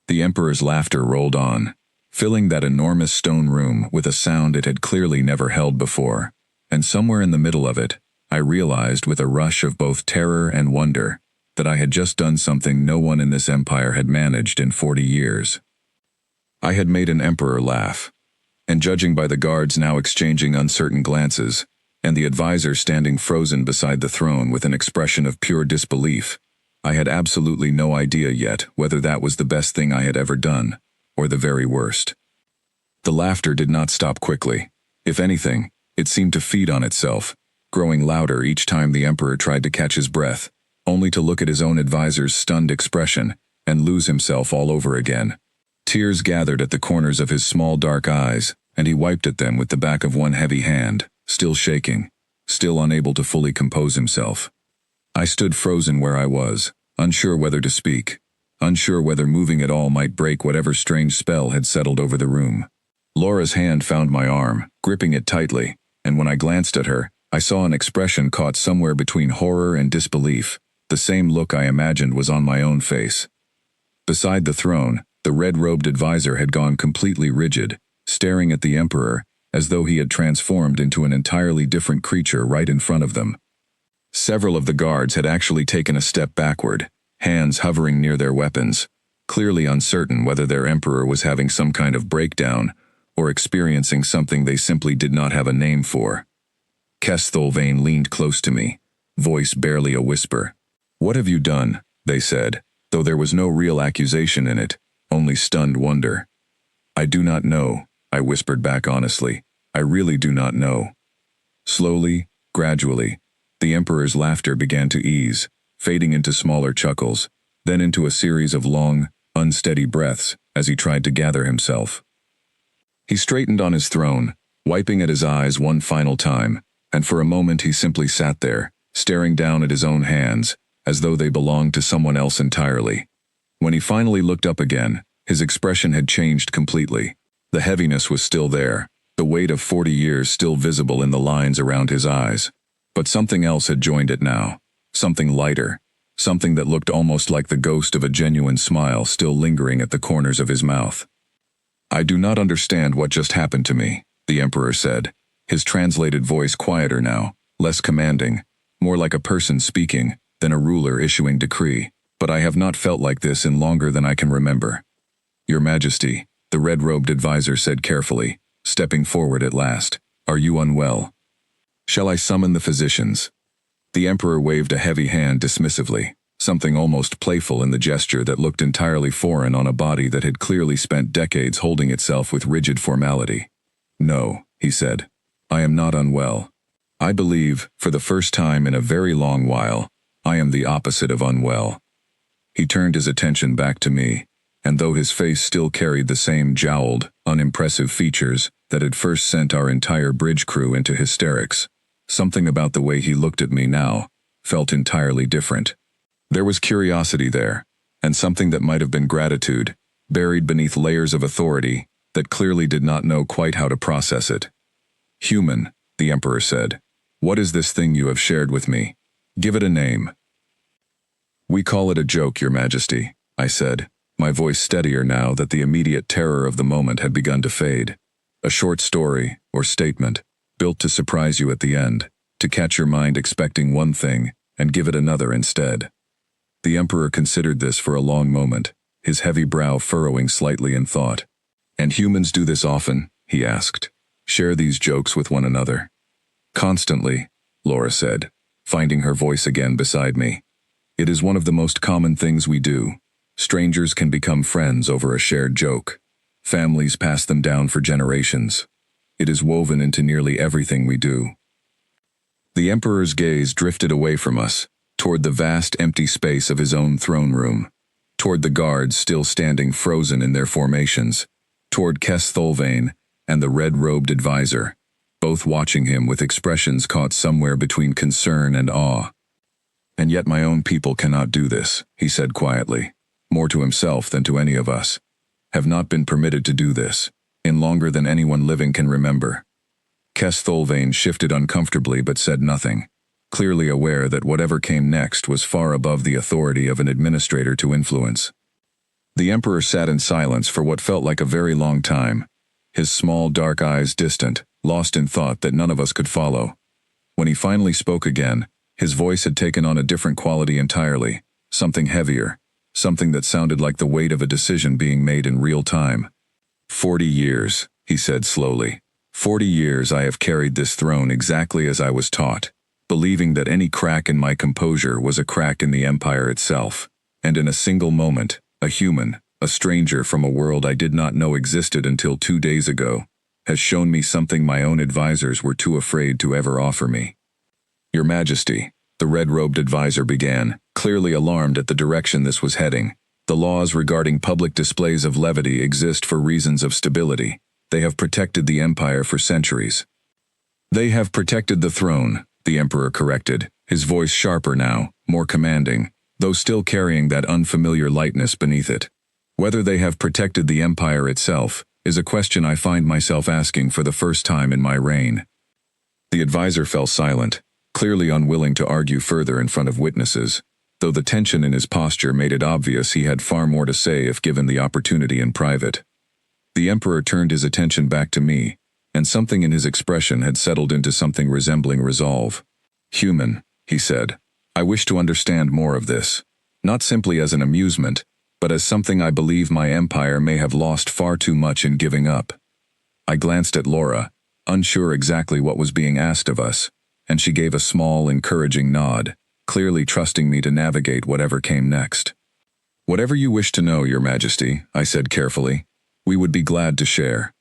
The Emperor's laughter rolled on, filling that enormous stone room with a sound it had clearly never held before, and somewhere in the middle of it, I realized with a rush of both terror and wonder that I had just done something no one in this empire had managed in 40 years. I had made an emperor laugh, and judging by the guards now exchanging uncertain glances, and the advisor standing frozen beside the throne with an expression of pure disbelief, I had absolutely no idea yet whether that was the best thing I had ever done, or the very worst. The laughter did not stop quickly. If anything, it seemed to feed on itself, growing louder each time the Emperor tried to catch his breath, only to look at his own advisor's stunned expression and lose himself all over again. Tears gathered at the corners of his small dark eyes, and he wiped at them with the back of one heavy hand, still shaking, still unable to fully compose himself. I stood frozen where I was, unsure whether to speak, unsure whether moving at all might break whatever strange spell had settled over the room. Laura's hand found my arm, gripping it tightly, and when I glanced at her, I saw an expression caught somewhere between horror and disbelief, the same look I imagined was on my own face. Beside the throne, the red-robed advisor had gone completely rigid, staring at the Emperor as though he had transformed into an entirely different creature right in front of them. Several of the guards had actually taken a step backward, hands hovering near their weapons, clearly uncertain whether their emperor was having some kind of breakdown or experiencing something they simply did not have a name for. Kestholvain leaned close to me, voice barely a whisper. "What have you done?" they said, though there was no real accusation in it, only stunned wonder. "I do not know," I whispered back honestly. "I really do not know." Slowly, gradually, the Emperor's laughter began to ease, fading into smaller chuckles, then into a series of long, unsteady breaths as he tried to gather himself. He straightened on his throne, wiping at his eyes one final time, and for a moment he simply sat there, staring down at his own hands, as though they belonged to someone else entirely. When he finally looked up again, his expression had changed completely. The heaviness was still there, the weight of 40 years still visible in the lines around his eyes. But something else had joined it now, something lighter, something that looked almost like the ghost of a genuine smile still lingering at the corners of his mouth. "I do not understand what just happened to me," the Emperor said, his translated voice quieter now, less commanding, more like a person speaking than a ruler issuing decree. "But I have not felt like this in longer than I can remember." "Your Majesty," the red-robed advisor said carefully, stepping forward at last, "are you unwell? Shall I summon the physicians?" The Emperor waved a heavy hand dismissively, something almost playful in the gesture that looked entirely foreign on a body that had clearly spent decades holding itself with rigid formality. "No," he said, "I am not unwell. I believe, for the first time in a very long while, I am the opposite of unwell." He turned his attention back to me, and though his face still carried the same jowled, unimpressive features that had first sent our entire bridge crew into hysterics, something about the way he looked at me now felt entirely different. There was curiosity there, and something that might have been gratitude, buried beneath layers of authority that clearly did not know quite how to process it. "Human," the Emperor said, "what is this thing you have shared with me? Give it a name." "We call it a joke, Your Majesty," I said, my voice steadier now that the immediate terror of the moment had begun to fade. "A short story, or statement, built to surprise you at the end, to catch your mind expecting one thing, and give it another instead." The Emperor considered this for a long moment, his heavy brow furrowing slightly in thought. "And humans do this often?" he asked. "Share these jokes with one another?" "Constantly," Laura said, finding her voice again beside me. "It is one of the most common things we do. Strangers can become friends over a shared joke. Families pass them down for generations. It is woven into nearly everything we do." The Emperor's gaze drifted away from us, toward the vast empty space of his own throne room, toward the guards still standing frozen in their formations, toward Kestholvain and the red-robed advisor, both watching him with expressions caught somewhere between concern and awe. "And yet my own people cannot do this," he said quietly, more to himself than to any of us. "Have not been permitted to do this, in longer than anyone living can remember." Kestholvain shifted uncomfortably but said nothing, clearly aware that whatever came next was far above the authority of an administrator to influence. The Emperor sat in silence for what felt like a very long time, his small dark eyes distant, lost in thought that none of us could follow. When he finally spoke again, his voice had taken on a different quality entirely, something heavier, something that sounded like the weight of a decision being made in real time. 40 years, he said slowly. 40 years I have carried this throne exactly as I was taught, believing that any crack in my composure was a crack in the empire itself, and in a single moment, a human, a stranger from a world I did not know existed until 2 days ago, has shown me something my own advisors were too afraid to ever offer me. "Your Majesty," the red-robed advisor began, clearly alarmed at the direction this was heading. "The laws regarding public displays of levity exist for reasons of stability. They have protected the empire for centuries." "They have protected the throne," the Emperor corrected, his voice sharper now, more commanding, though still carrying that unfamiliar lightness beneath it. "Whether they have protected the empire itself is a question I find myself asking for the first time in my reign." The advisor fell silent, clearly unwilling to argue further in front of witnesses, though the tension in his posture made it obvious he had far more to say if given the opportunity in private. The Emperor turned his attention back to me, and something in his expression had settled into something resembling resolve. "Human," he said. "I wish to understand more of this. Not simply as an amusement, but as something I believe my empire may have lost far too much in giving up." I glanced at Laura, unsure exactly what was being asked of us, and she gave a small, encouraging nod, clearly trusting me to navigate whatever came next. "Whatever you wish to know, Your Majesty," I said carefully, "we would be glad to share."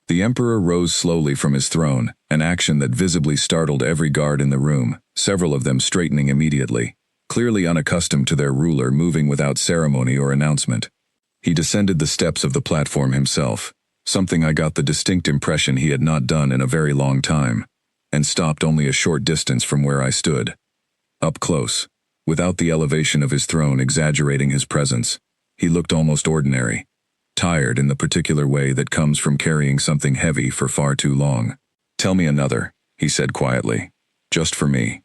The Emperor rose slowly from his throne, an action that visibly startled every guard in the room, several of them straightening immediately, clearly unaccustomed to their ruler moving without ceremony or announcement. He descended the steps of the platform himself, something I got the distinct impression he had not done in a very long time, and stopped only a short distance from where I stood. Up close, without the elevation of his throne exaggerating his presence, he looked almost ordinary, tired in the particular way that comes from carrying something heavy for far too long. "Tell me another," he said quietly. "Just for me."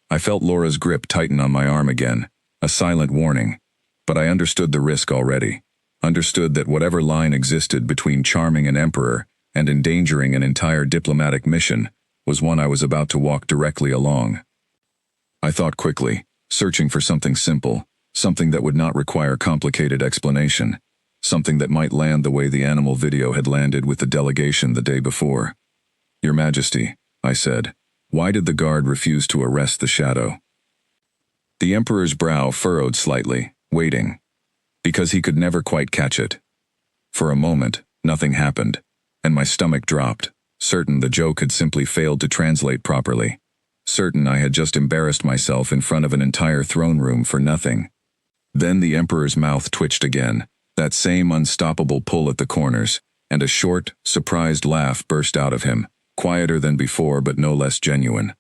I felt Laura's grip tighten on my arm again, a silent warning, but I understood the risk already, understood that whatever line existed between charming an emperor and endangering an entire diplomatic mission was one I was about to walk directly along. I thought quickly, searching for something simple, something that would not require complicated explanation, something that might land the way the animal video had landed with the delegation the day before. "Your Majesty," I said, "why did the guard refuse to arrest the shadow?" The Emperor's brow furrowed slightly, waiting. Because he could never quite catch it. For a moment, nothing happened, and my stomach dropped, certain the joke had simply failed to translate properly, certain I had just embarrassed myself in front of an entire throne room for nothing. Then the Emperor's mouth twitched again, that same unstoppable pull at the corners, and a short, surprised laugh burst out of him, quieter than before but no less genuine.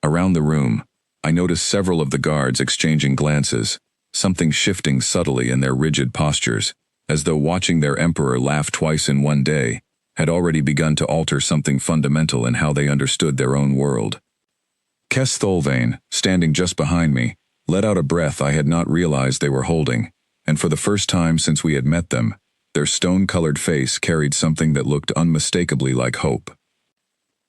Around the room, I noticed several of the guards exchanging glances, something shifting subtly in their rigid postures, as though watching their emperor laugh twice in one day had already begun to alter something fundamental in how they understood their own world. Kes Tholvain, standing just behind me, let out a breath I had not realized they were holding, and for the first time since we had met them, their stone-colored face carried something that looked unmistakably like hope.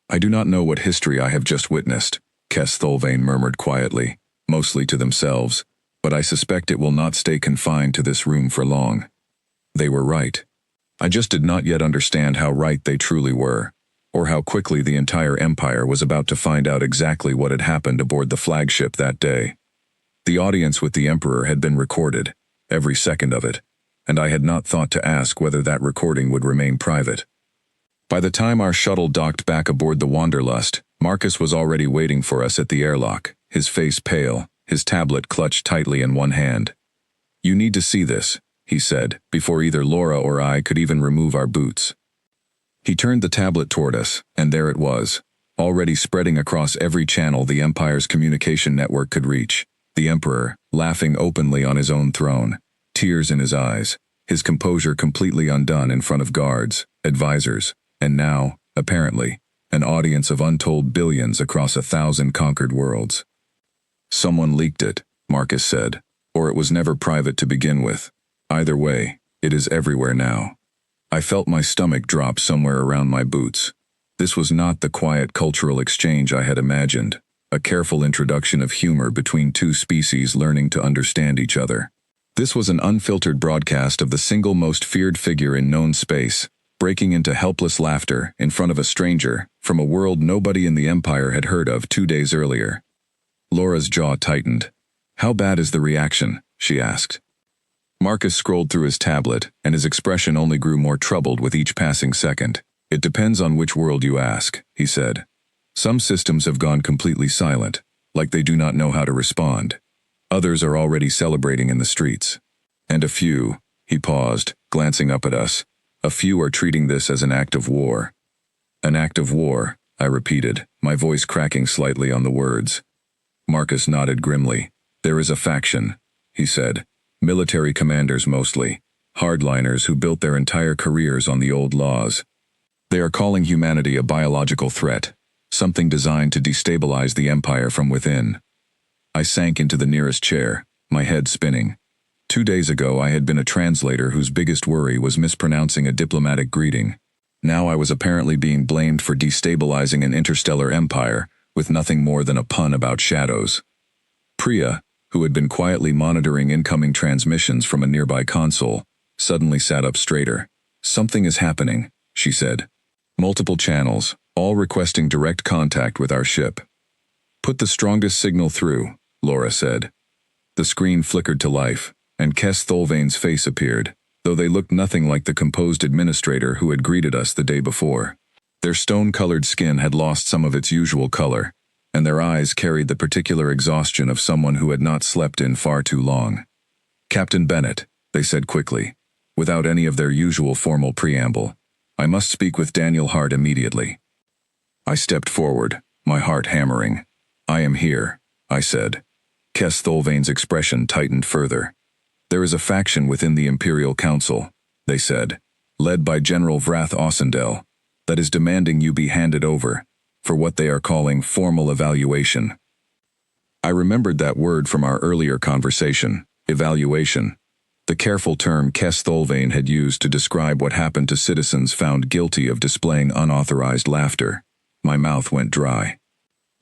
"I do not know what history I have just witnessed," Kes Tholvain murmured quietly, mostly to themselves, "but I suspect it will not stay confined to this room for long." They were right. I just did not yet understand how right they truly were, or how quickly the entire empire was about to find out exactly what had happened aboard the flagship that day. The audience with the Emperor had been recorded, every second of it, and I had not thought to ask whether that recording would remain private. By the time our shuttle docked back aboard the Wanderlust, Marcus was already waiting for us at the airlock, his face pale, his tablet clutched tightly in one hand. "You need to see this," he said, before either Laura or I could even remove our boots. He turned the tablet toward us, and there it was, already spreading across every channel the Empire's communication network could reach. The Emperor, laughing openly on his own throne, tears in his eyes, his composure completely undone in front of guards, advisors, and now, apparently, an audience of untold billions across 1,000 conquered worlds. "Someone leaked it," Marcus said, "or it was never private to begin with. Either way, it is everywhere now." I felt my stomach drop somewhere around my boots. This was not the quiet cultural exchange I had imagined, a careful introduction of humor between two species learning to understand each other. This was an unfiltered broadcast of the single most feared figure in known space, breaking into helpless laughter in front of a stranger from a world nobody in the Empire had heard of 2 days earlier. Laura's jaw tightened. "How bad is the reaction?" she asked. Marcus scrolled through his tablet, and his expression only grew more troubled with each passing second. "It depends on which world you ask," he said. "Some systems have gone completely silent, like they do not know how to respond. Others are already celebrating in the streets. And a few," he paused, glancing up at us, "a few are treating this as an act of war." "An act of war," I repeated, my voice cracking slightly on the words. Marcus nodded grimly. "There is a faction," he said. "Military commanders mostly, hardliners who built their entire careers on the old laws. They are calling humanity a biological threat, something designed to destabilize the Empire from within." I sank into the nearest chair, my head spinning. 2 days ago I had been a translator whose biggest worry was mispronouncing a diplomatic greeting. Now I was apparently being blamed for destabilizing an interstellar empire with nothing more than a pun about shadows. Priya, who had been quietly monitoring incoming transmissions from a nearby console, suddenly sat up straighter. "Something is happening," she said. "Multiple channels, all requesting direct contact with our ship." "Put the strongest signal through," Laura said. The screen flickered to life, and Kes Thulvain's face appeared, though they looked nothing like the composed administrator who had greeted us the day before. Their stone-colored skin had lost some of its usual color, and their eyes carried the particular exhaustion of someone who had not slept in far too long. "Captain Bennett," they said quickly, without any of their usual formal preamble, "I must speak with Daniel Hart immediately." I stepped forward, my heart hammering. "I am here," I said. Kes Thulvain's expression tightened further. "There is a faction within the Imperial Council," they said, "led by General Vrath Ossendel, that is demanding you be handed over for what they are calling formal evaluation." I remembered that word from our earlier conversation, evaluation, the careful term Kes Thulvain had used to describe what happened to citizens found guilty of displaying unauthorized laughter. My mouth went dry.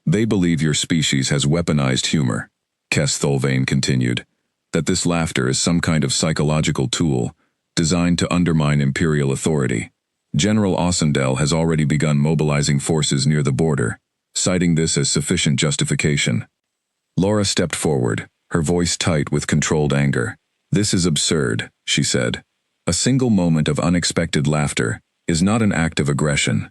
"They believe your species has weaponized humor," Kes Thulvain continued, "that this laughter is some kind of psychological tool designed to undermine Imperial authority. General Ossendel has already begun mobilizing forces near the border, citing this as sufficient justification." Laura stepped forward, her voice tight with controlled anger. "This is absurd," she said. "A single moment of unexpected laughter is not an act of aggression.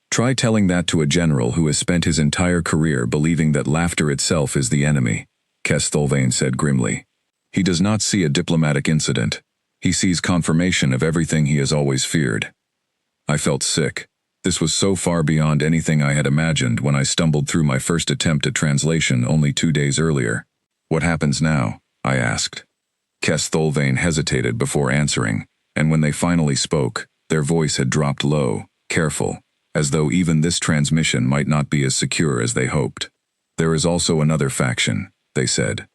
Try telling that to a general who has spent his entire career believing that laughter itself is the enemy," Kes Thulvain said grimly. "He does not see a diplomatic incident. He sees confirmation of everything he has always feared." I felt sick. This was so far beyond anything I had imagined when I stumbled through my first attempt at translation only 2 days earlier. "What happens now?" I asked. Kes Thulvain hesitated before answering, and when they finally spoke, their voice had dropped low, careful, as though even this transmission might not be as secure as they hoped. "There is also another faction," they said.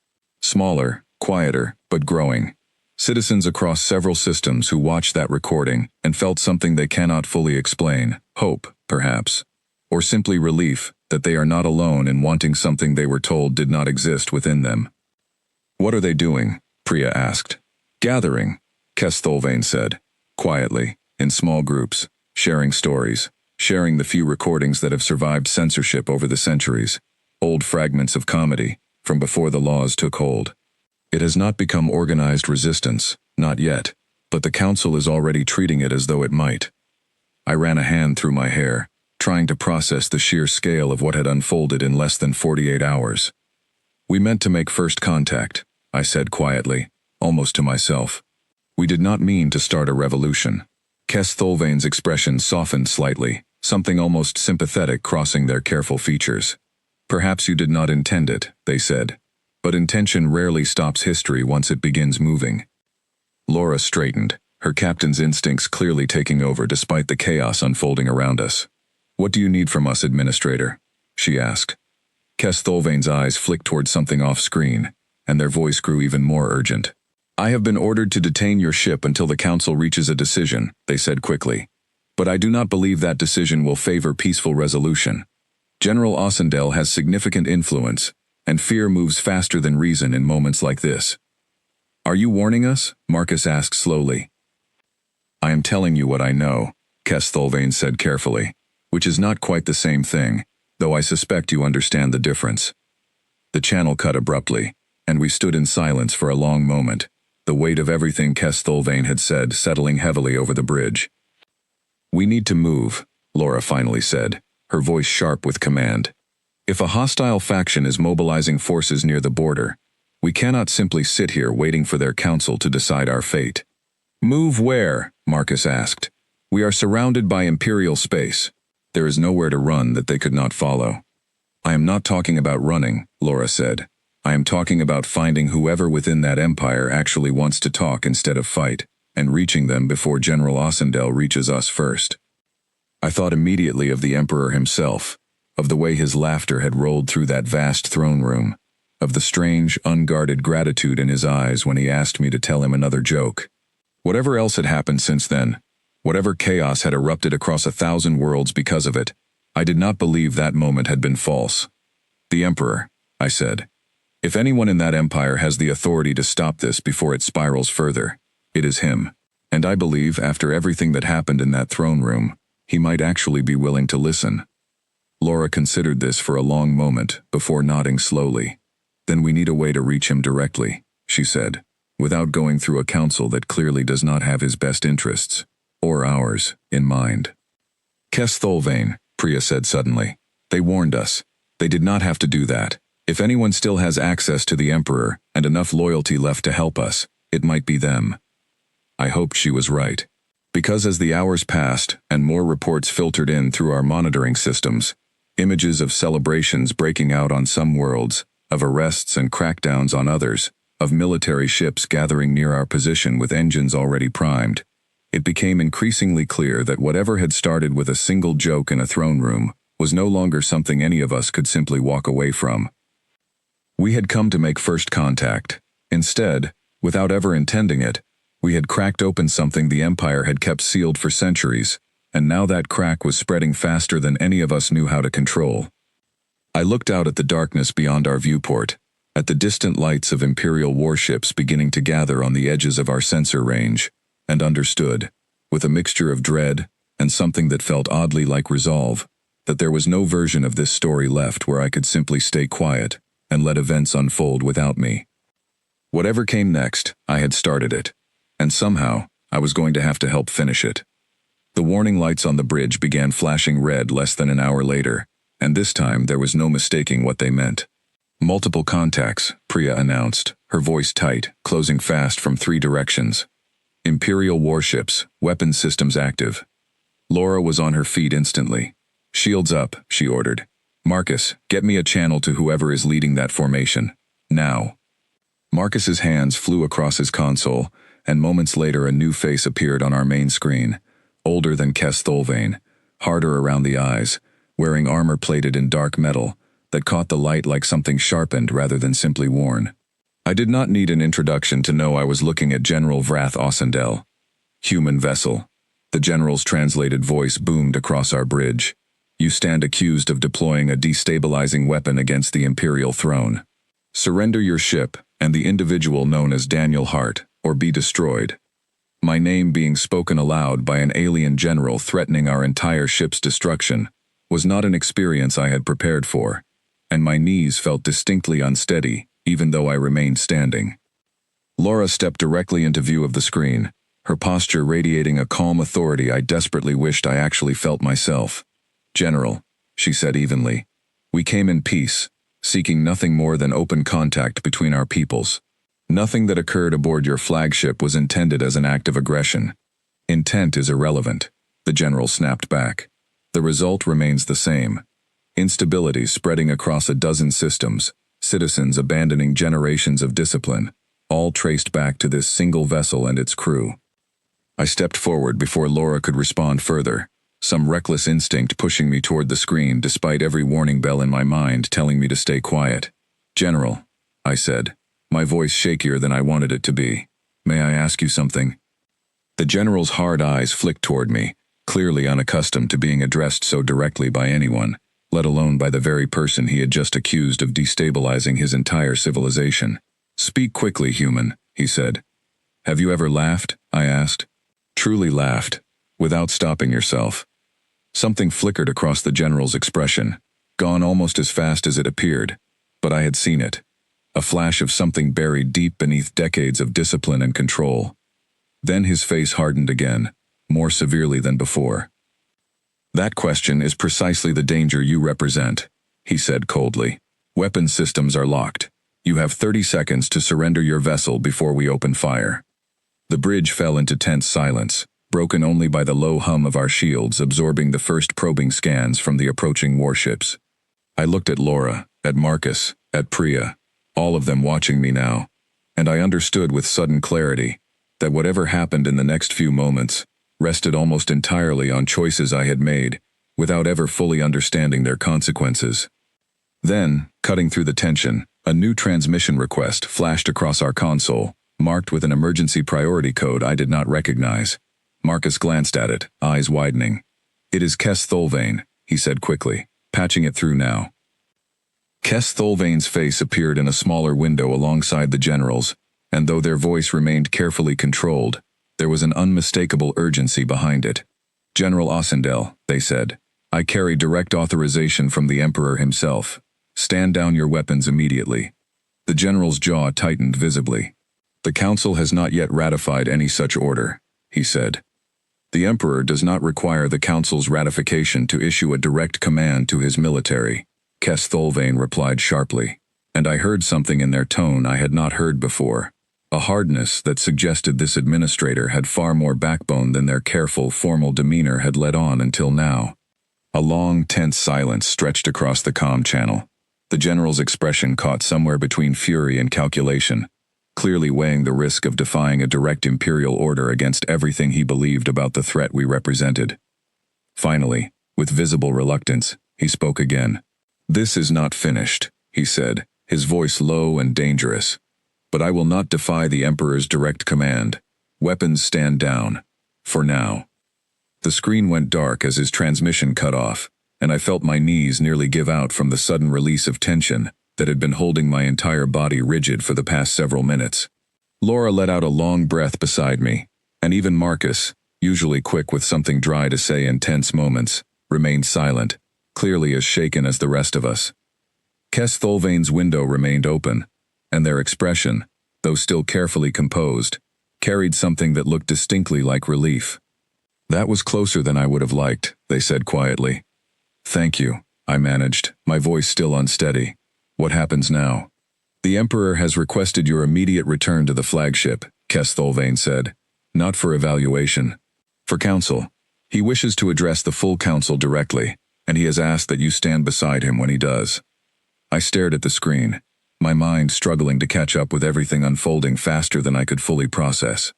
"Smaller, quieter, but growing. Citizens across several systems who watched that recording and felt something they cannot fully explain, hope, perhaps, or simply relief that they are not alone in wanting something they were told did not exist within them." "What are they doing?" Priya asked. "Gathering," Kes Thulvain said, quietly, in small groups, sharing stories, sharing the few recordings that have survived censorship over the centuries, old fragments of comedy from before the laws took hold. It has not become organized resistance, not yet, but the Council is already treating it as though it might. I ran a hand through my hair, trying to process the sheer scale of what had unfolded in less than 48 hours. "We meant to make first contact," I said quietly, almost to myself. "We did not mean to start a revolution." Kes Thulvain's expression softened slightly, something almost sympathetic crossing their careful features. "Perhaps you did not intend it," they said. "But intention rarely stops history once it begins moving." Laura straightened, her captain's instincts clearly taking over despite the chaos unfolding around us. "What do you need from us, Administrator?" she asked. Kes Thulvain's eyes flicked towards something off-screen, and their voice grew even more urgent. "I have been ordered to detain your ship until the Council reaches a decision," they said quickly. "But I do not believe that decision will favor peaceful resolution. General Ossendel has significant influence, and fear moves faster than reason in moments like this." "Are you warning us?" Marcus asked slowly. "I am telling you what I know," Kes Thulvain said carefully, "which is not quite the same thing, though I suspect you understand the difference." The channel cut abruptly, and we stood in silence for a long moment, the weight of everything Kes Thulvain had said settling heavily over the bridge. "We need to move," Laura finally said, her voice sharp with command. "If a hostile faction is mobilizing forces near the border, we cannot simply sit here waiting for their council to decide our fate." "Move where?" Marcus asked. "We are surrounded by Imperial space. There is nowhere to run that they could not follow." "I am not talking about running," Laura said. "I am talking about finding whoever within that empire actually wants to talk instead of fight, and reaching them before General Ossendel reaches us first." I thought immediately of the Emperor himself, of the way his laughter had rolled through that vast throne room, of the strange, unguarded gratitude in his eyes when he asked me to tell him another joke. Whatever else had happened since then, Whatever chaos had erupted across 1,000 worlds because of it, I did not believe that moment had been false. "The Emperor," I said. "If anyone in that empire has the authority to stop this before it spirals further, it is him. And I believe, after everything that happened in that throne room, he might actually be willing to listen." Laura considered this for a long moment before nodding slowly. "Then we need a way to reach him directly," she said, "without going through a council that clearly does not have his best interests, or ours, in mind." "Kes Thulvain," Priya said suddenly. "They warned us. They did not have to do that. If anyone still has access to the Emperor and enough loyalty left to help us, it might be them." I hoped she was right. Because as the hours passed and more reports filtered in through our monitoring systems, images of celebrations breaking out on some worlds, of arrests and crackdowns on others, of military ships gathering near our position with engines already primed, it became increasingly clear that whatever had started with a single joke in a throne room was no longer something any of us could simply walk away from. We had come to make first contact. Instead, without ever intending it, we had cracked open something the Empire had kept sealed for centuries, and now that crack was spreading faster than any of us knew how to control. I looked out at the darkness beyond our viewport, at the distant lights of Imperial warships beginning to gather on the edges of our sensor range, and understood, with a mixture of dread and something that felt oddly like resolve, that there was no version of this story left where I could simply stay quiet and let events unfold without me. Whatever came next, I had started it, and somehow I was going to have to help finish it. The warning lights on the bridge began flashing red less than an hour later, and this time there was no mistaking what they meant. "Multiple contacts," Priya announced, her voice tight, closing fast from 3 directions. "Imperial warships, weapons systems active." Laura was on her feet instantly. "Shields up," she ordered. "Marcus, get me a channel to whoever is leading that formation. Now." Marcus's hands flew across his console, and moments later a new face appeared on our main screen, older than Kes Thulvain, harder around the eyes, wearing armor plated in dark metal that caught the light like something sharpened rather than simply worn. I did not need an introduction to know I was looking at General Vrath Ossendel. "Human vessel." The general's translated voice boomed across our bridge. "You stand accused of deploying a destabilizing weapon against the Imperial throne. Surrender your ship and the individual known as Daniel Hart, or be destroyed." My name being spoken aloud by an alien general threatening our entire ship's destruction was not an experience I had prepared for, and my knees felt distinctly unsteady, even though I remained standing. Laura stepped directly into view of the screen, her posture radiating a calm authority I desperately wished I actually felt myself. "General," she said evenly, "we came in peace, seeking nothing more than open contact between our peoples. Nothing that occurred aboard your flagship was intended as an act of aggression. Intent is irrelevant," the general snapped back. "The result remains the same. Instability spreading across a dozen systems, citizens abandoning generations of discipline, all traced back to this single vessel and its crew." I stepped forward before Laura could respond further, some reckless instinct pushing me toward the screen despite every warning bell in my mind telling me to stay quiet. "General," I said, my voice shakier than I wanted it to be, "may I ask you something?" The general's hard eyes flicked toward me, clearly unaccustomed to being addressed so directly by anyone, let alone by the very person he had just accused of destabilizing his entire civilization. "Speak quickly, human," he said. "Have you ever laughed?" I asked. "Truly laughed, without stopping yourself?" Something flickered across the general's expression, gone almost as fast as it appeared, but I had seen it. A flash of something buried deep beneath decades of discipline and control. Then his face hardened again, more severely than before. "That question is precisely the danger you represent," he said coldly. "Weapons systems are locked. You have 30 seconds to surrender your vessel before we open fire." The bridge fell into tense silence, broken only by the low hum of our shields absorbing the first probing scans from the approaching warships. I looked at Laura, at Marcus, at Priya, all of them watching me now, and I understood with sudden clarity that whatever happened in the next few moments rested almost entirely on choices I had made, without ever fully understanding their consequences. Then, cutting through the tension, a new transmission request flashed across our console, marked with an emergency priority code I did not recognize. Marcus glanced at it, eyes widening. "It is Kess Thulvain," he said quickly, patching it through now. Kess Thulvain's face appeared in a smaller window alongside the general's, and though their voice remained carefully controlled, there was an unmistakable urgency behind it. "General Ossendale," they said, "I carry direct authorization from the Emperor himself. Stand down your weapons immediately." The general's jaw tightened visibly. "The Council has not yet ratified any such order," he said. "The Emperor does not require the Council's ratification to issue a direct command to his military," Kess Thulvain replied sharply, and I heard something in their tone I had not heard before, a hardness that suggested this administrator had far more backbone than their careful, formal demeanor had let on until now. A long, tense silence stretched across the comm channel. The general's expression caught somewhere between fury and calculation, clearly weighing the risk of defying a direct imperial order against everything he believed about the threat we represented. Finally, with visible reluctance, he spoke again. "This is not finished," he said, his voice low and dangerous. "But I will not defy the Emperor's direct command. Weapons stand down. For now." The screen went dark as his transmission cut off, and I felt my knees nearly give out from the sudden release of tension that had been holding my entire body rigid for the past several minutes. Laura let out a long breath beside me, and even Marcus, usually quick with something dry to say in tense moments, remained silent, clearly as shaken as the rest of us. Kess Thulvain's window remained open, and their expression, though still carefully composed, carried something that looked distinctly like relief. "That was closer than I would have liked," they said quietly. "Thank you," I managed, my voice still unsteady. "What happens now?" "The Emperor has requested your immediate return to the flagship," Kess Thulvain said. "Not for evaluation. For council. He wishes to address the full council directly, and he has asked that you stand beside him when he does." I stared at the screen, my mind struggling to catch up with everything unfolding faster than I could fully process.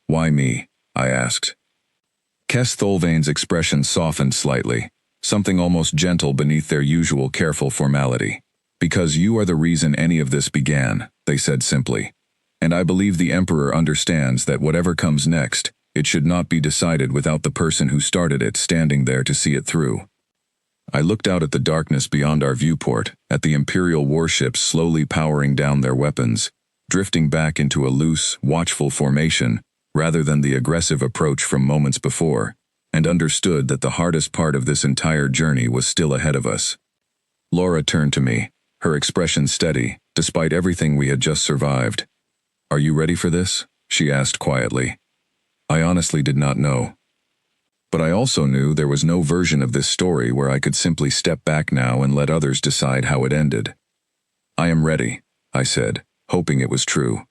"Why me?" I asked. Kess Thulvain's expression softened slightly, something almost gentle beneath their usual careful formality. "Because you are the reason any of this began," they said simply. "And I believe the Emperor understands that whatever comes next, it should not be decided without the person who started it standing there to see it through." I looked out at the darkness beyond our viewport, at the Imperial warships slowly powering down their weapons, drifting back into a loose, watchful formation, rather than the aggressive approach from moments before, and understood that the hardest part of this entire journey was still ahead of us. Laura turned to me, her expression steady, despite everything we had just survived. "Are you ready for this?" she asked quietly. I honestly did not know. But I also knew there was no version of this story where I could simply step back now and let others decide how it ended. "I am ready," I said, hoping it was true.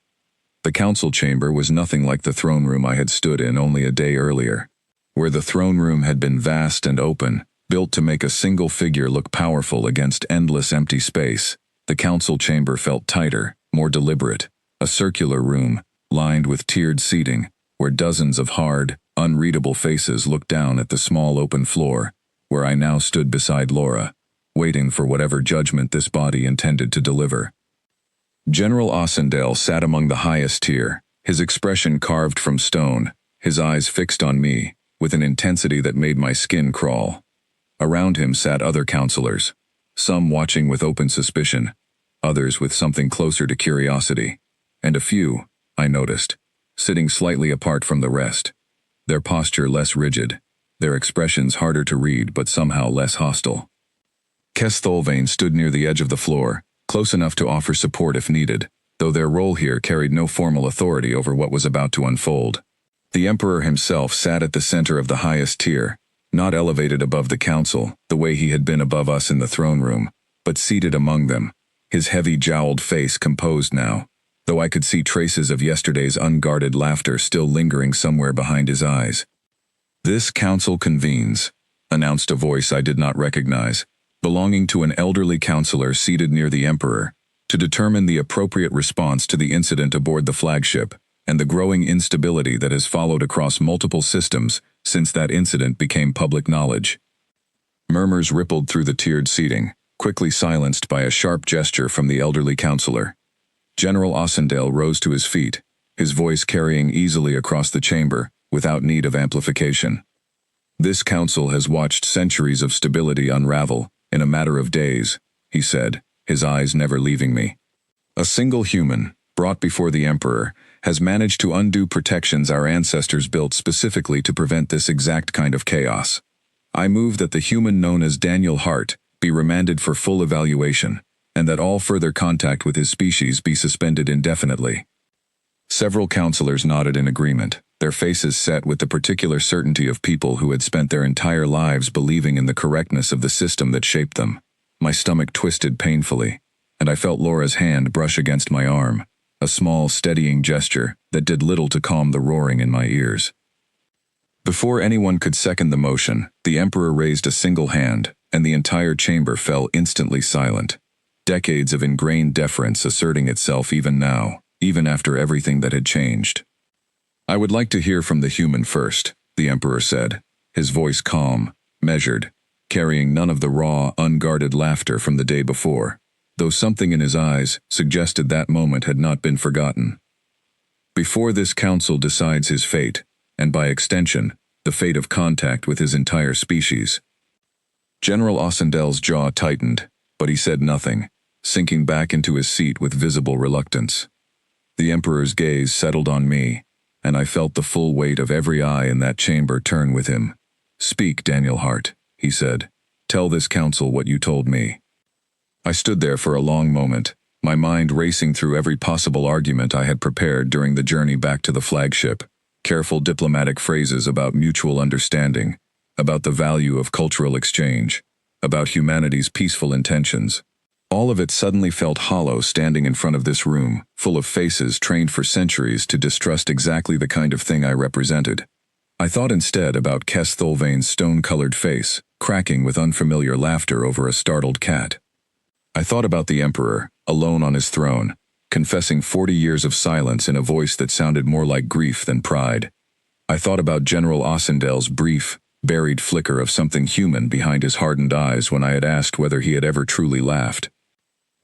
The council chamber was nothing like the throne room I had stood in only a day earlier. Where the throne room had been vast and open, built to make a single figure look powerful against endless empty space, the council chamber felt tighter, more deliberate, a circular room, lined with tiered seating, where dozens of hard, unreadable faces looked down at the small open floor, where I now stood beside Laura, waiting for whatever judgment this body intended to deliver. General Ossendale sat among the highest tier, his expression carved from stone, his eyes fixed on me, with an intensity that made my skin crawl. Around him sat other counselors, some watching with open suspicion, others with something closer to curiosity, and a few, I noticed, sitting slightly apart from the rest, their posture less rigid, their expressions harder to read but somehow less hostile. Kess Thulvain stood near the edge of the floor, close enough to offer support if needed, though their role here carried no formal authority over what was about to unfold. The Emperor himself sat at the center of the highest tier, not elevated above the council, the way he had been above us in the throne room, but seated among them, his heavy jowled face composed now, though I could see traces of yesterday's unguarded laughter still lingering somewhere behind his eyes. "This council convenes," announced a voice I did not recognize, belonging to an elderly counselor seated near the Emperor, to determine the appropriate response to the incident aboard the flagship, and the growing instability that has followed across multiple systems since that incident became public knowledge. Murmurs rippled through the tiered seating, quickly silenced by a sharp gesture from the elderly counselor. General Ossendale rose to his feet, his voice carrying easily across the chamber, without need of amplification. This council has watched centuries of stability unravel in a matter of days, he said, his eyes never leaving me. A single human, brought before the Emperor, has managed to undo protections our ancestors built specifically to prevent this exact kind of chaos. I move that the human known as Daniel Hart be remanded for full evaluation, and that all further contact with his species be suspended indefinitely. Several councillors nodded in agreement, their faces set with the particular certainty of people who had spent their entire lives believing in the correctness of the system that shaped them. My stomach twisted painfully, and I felt Laura's hand brush against my arm, a small, steadying gesture that did little to calm the roaring in my ears. Before anyone could second the motion, the Emperor raised a single hand, and the entire chamber fell instantly silent. Decades of ingrained deference asserting itself even now, even after everything that had changed. I would like to hear from the human first, the Emperor said, his voice calm, measured, carrying none of the raw, unguarded laughter from the day before, though something in his eyes suggested that moment had not been forgotten. Before this council decides his fate, and by extension, the fate of contact with his entire species. General Ossendel's jaw tightened, but he said nothing, sinking back into his seat with visible reluctance. The Emperor's gaze settled on me, and I felt the full weight of every eye in that chamber turn with him. "Speak, Daniel Hart," he said. "Tell this council what you told me." I stood there for a long moment, my mind racing through every possible argument I had prepared during the journey back to the flagship, careful diplomatic phrases about mutual understanding, about the value of cultural exchange, about humanity's peaceful intentions. All of it suddenly felt hollow standing in front of this room, full of faces trained for centuries to distrust exactly the kind of thing I represented. I thought instead about Kes Thulvain's stone-colored face, cracking with unfamiliar laughter over a startled cat. I thought about the Emperor, alone on his throne, confessing 40 years of silence in a voice that sounded more like grief than pride. I thought about General Ossendel's brief, buried flicker of something human behind his hardened eyes when I had asked whether he had ever truly laughed.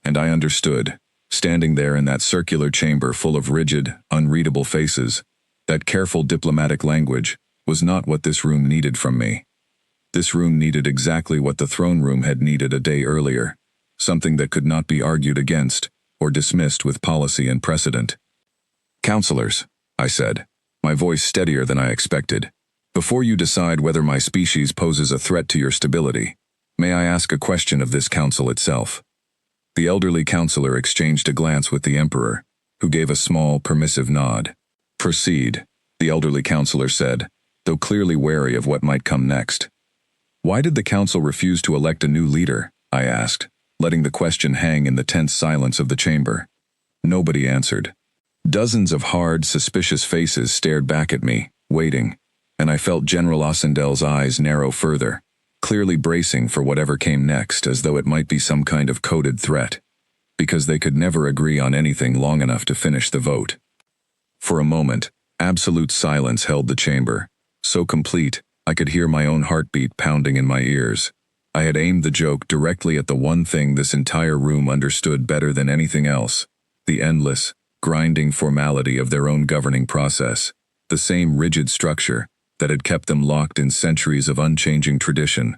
And I understood, standing there in that circular chamber full of rigid, unreadable faces, that careful diplomatic language was not what this room needed from me. This room needed exactly what the throne room had needed a day earlier, something that could not be argued against or dismissed with policy and precedent. "Councillors," I said, my voice steadier than I expected, "before you decide whether my species poses a threat to your stability, may I ask a question of this council itself?" The elderly councillor exchanged a glance with the Emperor, who gave a small, permissive nod. "Proceed," the elderly councillor said, though clearly wary of what might come next. "Why did the council refuse to elect a new leader?" I asked, letting the question hang in the tense silence of the chamber. Nobody answered. Dozens of hard, suspicious faces stared back at me, waiting, and I felt General Ossendel's eyes narrow further, clearly bracing for whatever came next, as though it might be some kind of coded threat, because they could never agree on anything long enough to finish the vote. For a moment, absolute silence held the chamber, so complete I could hear my own heartbeat pounding in my ears. I had aimed the joke directly at the one thing this entire room understood better than anything else, the endless, grinding formality of their own governing process, the same rigid structure that had kept them locked in centuries of unchanging tradition.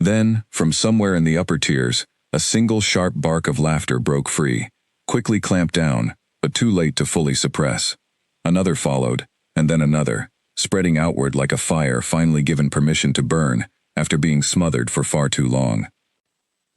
Then, from somewhere in the upper tiers, a single sharp bark of laughter broke free, quickly clamped down, but too late to fully suppress. Another followed, and then another, spreading outward like a fire finally given permission to burn after being smothered for far too long.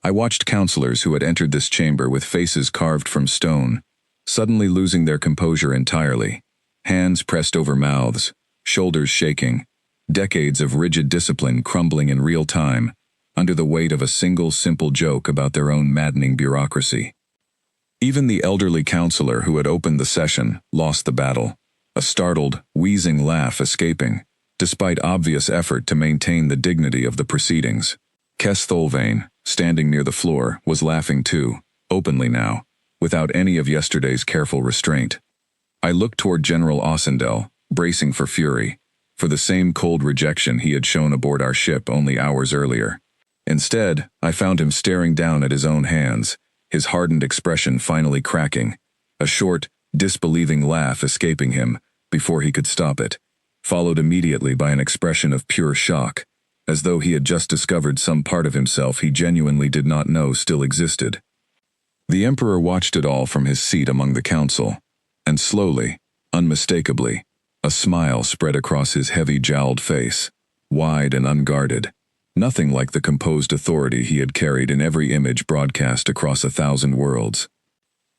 I watched councillors who had entered this chamber with faces carved from stone, suddenly losing their composure entirely, hands pressed over mouths, shoulders shaking, decades of rigid discipline crumbling in real time, under the weight of a single simple joke about their own maddening bureaucracy. Even the elderly councillor who had opened the session lost the battle, a startled, wheezing laugh escaping, despite obvious effort to maintain the dignity of the proceedings. Kes Thulvain, standing near the floor, was laughing too, openly now, without any of yesterday's careful restraint. I looked toward General Ossendel, bracing for fury, for the same cold rejection he had shown aboard our ship only hours earlier. Instead, I found him staring down at his own hands, his hardened expression finally cracking, a short, disbelieving laugh escaping him before he could stop it. followed immediately by an expression of pure shock, as though he had just discovered some part of himself he genuinely did not know still existed. The Emperor watched it all from his seat among the council, and slowly, unmistakably, a smile spread across his heavy-jowled face, wide and unguarded, nothing like the composed authority he had carried in every image broadcast across 1,000 worlds.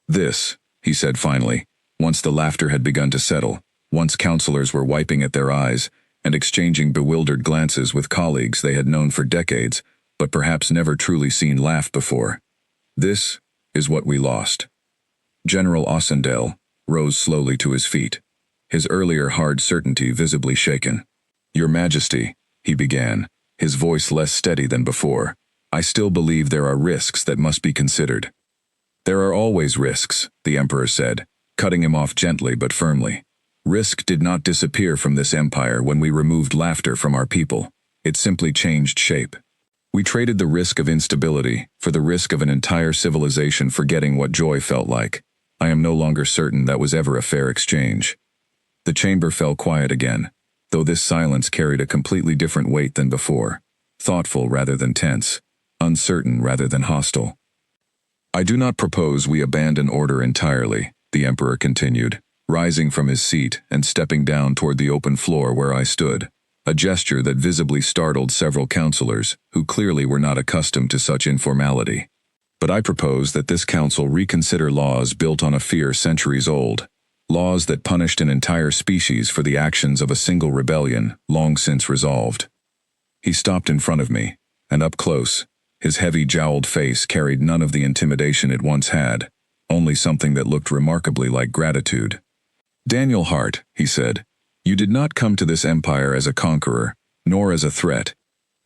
"This," he said finally, once the laughter had begun to settle, once counselors were wiping at their eyes and exchanging bewildered glances with colleagues they had known for decades, but perhaps never truly seen laugh before. "This is what we lost." General Ossendale rose slowly to his feet, his earlier hard certainty visibly shaken. "Your Majesty," he began, his voice less steady than before, "I still believe there are risks that must be considered." "There are always risks," the Emperor said, cutting him off gently but firmly. "Risk did not disappear from this empire when we removed laughter from our people. It simply changed shape. We traded the risk of instability for the risk of an entire civilization forgetting what joy felt like. I am no longer certain that was ever a fair exchange." The chamber fell quiet again, though this silence carried a completely different weight than before, thoughtful rather than tense, uncertain rather than hostile. "I do not propose we abandon order entirely," the Emperor continued, rising from his seat and stepping down toward the open floor where I stood, a gesture that visibly startled several counselors who clearly were not accustomed to such informality. "But I propose that this council reconsider laws built on a fear centuries old, laws that punished an entire species for the actions of a single rebellion long since resolved." He stopped in front of me, and up close, his heavy-jowled face carried none of the intimidation it once had, only something that looked remarkably like gratitude. "Daniel Hart," he said, "you did not come to this empire as a conqueror, nor as a threat.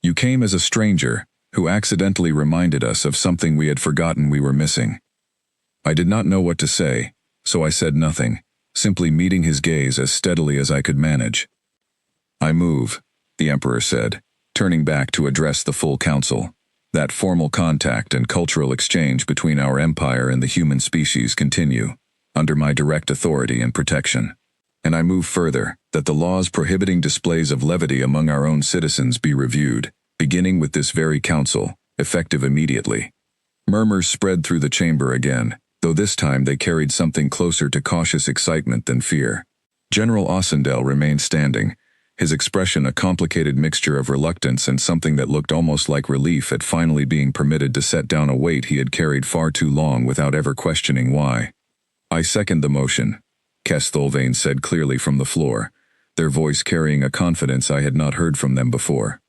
You came as a stranger who accidentally reminded us of something we had forgotten we were missing." I did not know what to say, so I said nothing, simply meeting his gaze as steadily as I could manage. "I move," the Emperor said, turning back to address the full council. "That formal contact and cultural exchange between our empire and the human species continue, under my direct authority and protection. And I move further, that the laws prohibiting displays of levity among our own citizens be reviewed, beginning with this very council, effective immediately." Murmurs spread through the chamber again, though this time they carried something closer to cautious excitement than fear. General Ossendale remained standing, his expression a complicated mixture of reluctance and something that looked almost like relief at finally being permitted to set down a weight he had carried far too long without ever questioning why. "I second the motion," Kestholvain said clearly from the floor, their voice carrying a confidence I had not heard from them before.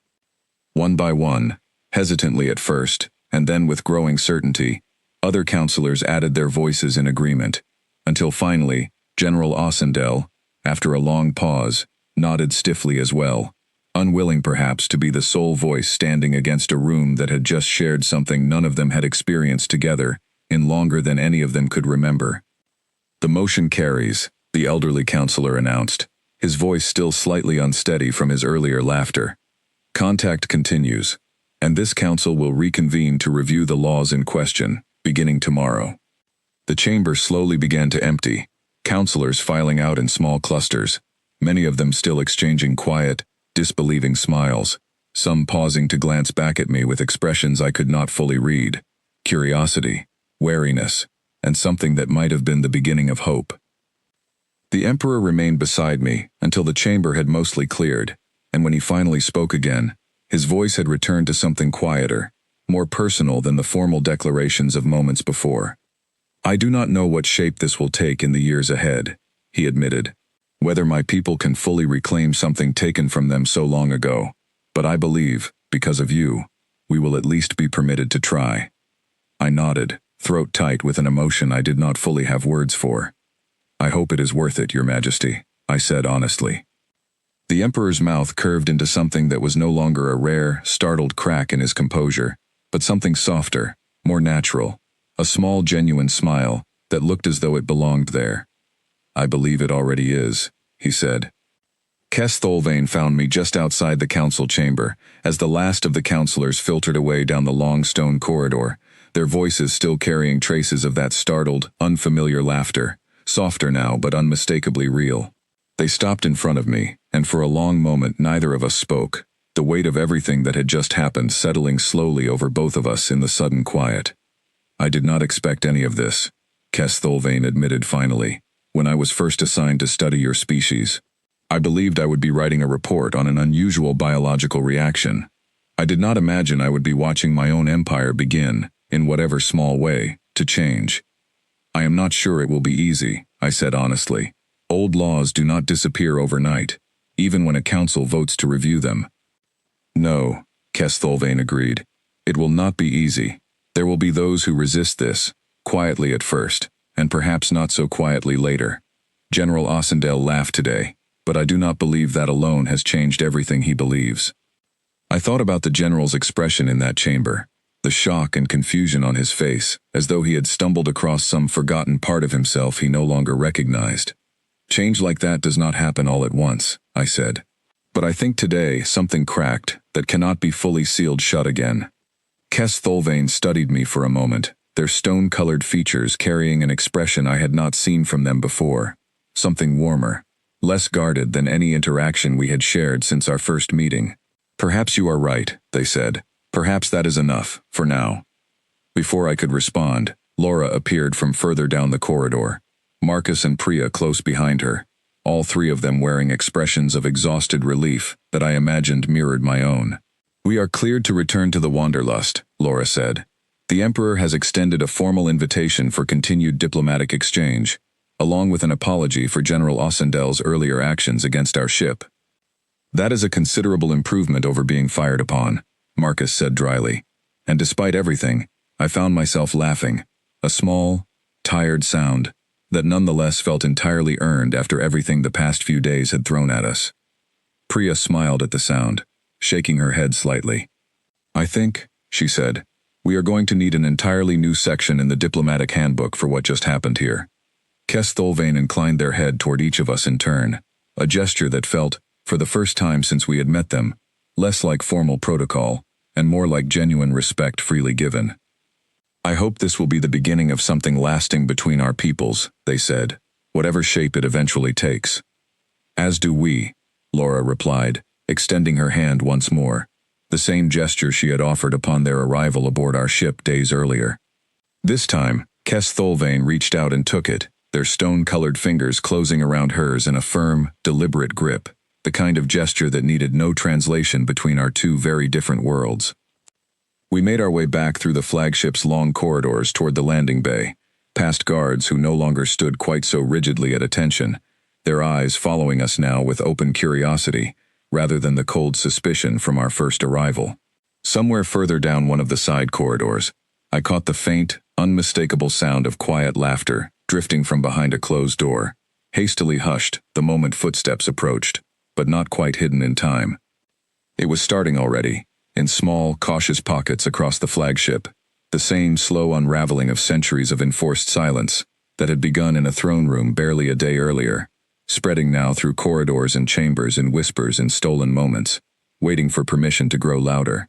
One by one, hesitantly at first, and then with growing certainty, other councillors added their voices in agreement, until finally, General Ossendale, after a long pause, nodded stiffly as well, unwilling perhaps to be the sole voice standing against a room that had just shared something none of them had experienced together in longer than any of them could remember. "The motion carries," the elderly councillor announced, his voice still slightly unsteady from his earlier laughter. "Contact continues, and this council will reconvene to review the laws in question, beginning tomorrow." The chamber slowly began to empty, councillors filing out in small clusters, many of them still exchanging quiet, disbelieving smiles, some pausing to glance back at me with expressions I could not fully read, curiosity, wariness, and something that might have been the beginning of hope. The Emperor remained beside me until the chamber had mostly cleared, and when he finally spoke again, his voice had returned to something quieter, more personal than the formal declarations of moments before. "I do not know what shape this will take in the years ahead," he admitted, "whether my people can fully reclaim something taken from them so long ago, but I believe, because of you, we will at least be permitted to try." I nodded, throat tight with an emotion I did not fully have words for. "I hope it is worth it, Your Majesty," I said honestly. The Emperor's mouth curved into something that was no longer a rare, startled crack in his composure, but something softer, more natural, a small genuine smile that looked as though it belonged there. "I believe it already is," he said. Kestholvain found me just outside the council chamber, as the last of the councillors filtered away down the long stone corridor, their voices still carrying traces of that startled, unfamiliar laughter, softer now but unmistakably real. They stopped in front of me, and for a long moment neither of us spoke, the weight of everything that had just happened settling slowly over both of us in the sudden quiet. "I did not expect any of this," Kes Thulvain admitted finally. "When I was first assigned to study your species, I believed I would be writing a report on an unusual biological reaction. I did not imagine I would be watching my own empire begin, in whatever small way, to change. I am not sure it will be easy," I said honestly. "Old laws do not disappear overnight, even when a council votes to review them." "No," Kes Thulvain agreed. "It will not be easy. There will be those who resist this, quietly at first, and perhaps not so quietly later." General Ossendale laughed today, but I do not believe that alone has changed everything he believes. I thought about the general's expression in that chamber, the shock and confusion on his face, as though he had stumbled across some forgotten part of himself he no longer recognized. "Change like that does not happen all at once," I said. "But I think today something cracked that cannot be fully sealed shut again." Kes Thulvain studied me for a moment, their stone-colored features carrying an expression I had not seen from them before, something warmer, less guarded than any interaction we had shared since our first meeting. "Perhaps you are right," they said. "Perhaps that is enough, for now." Before I could respond, Laura appeared from further down the corridor, Marcus and Priya close behind her, all three of them wearing expressions of exhausted relief that I imagined mirrored my own. "We are cleared to return to the Wanderlust," Laura said. "The Emperor has extended a formal invitation for continued diplomatic exchange, along with an apology for General Ossendale's earlier actions against our ship." "That is a considerable improvement over being fired upon," Marcus said dryly. And despite everything, I found myself laughing, a small, tired sound that nonetheless felt entirely earned after everything the past few days had thrown at us. Priya smiled at the sound, shaking her head slightly. "I think," she said, "we are going to need an entirely new section in the diplomatic handbook for what just happened here." Kes Thulvain inclined their head toward each of us in turn, a gesture that felt, for the first time since we had met them, less like formal protocol, and more like genuine respect freely given. "I hope this will be the beginning of something lasting between our peoples," they said, "whatever shape it eventually takes." "As do we," Laura replied, extending her hand once more, the same gesture she had offered upon their arrival aboard our ship days earlier. This time, Kes Thulvain reached out and took it, their stone-colored fingers closing around hers in a firm, deliberate grip, the kind of gesture that needed no translation between our two very different worlds. We made our way back through the flagship's long corridors toward the landing bay, past guards who no longer stood quite so rigidly at attention, their eyes following us now with open curiosity, rather than the cold suspicion from our first arrival. Somewhere further down one of the side corridors, I caught the faint, unmistakable sound of quiet laughter drifting from behind a closed door, hastily hushed the moment footsteps approached, but not quite hidden in time. It was starting already, in small, cautious pockets across the flagship, the same slow unraveling of centuries of enforced silence that had begun in a throne room barely a day earlier, spreading now through corridors and chambers in whispers and stolen moments, waiting for permission to grow louder.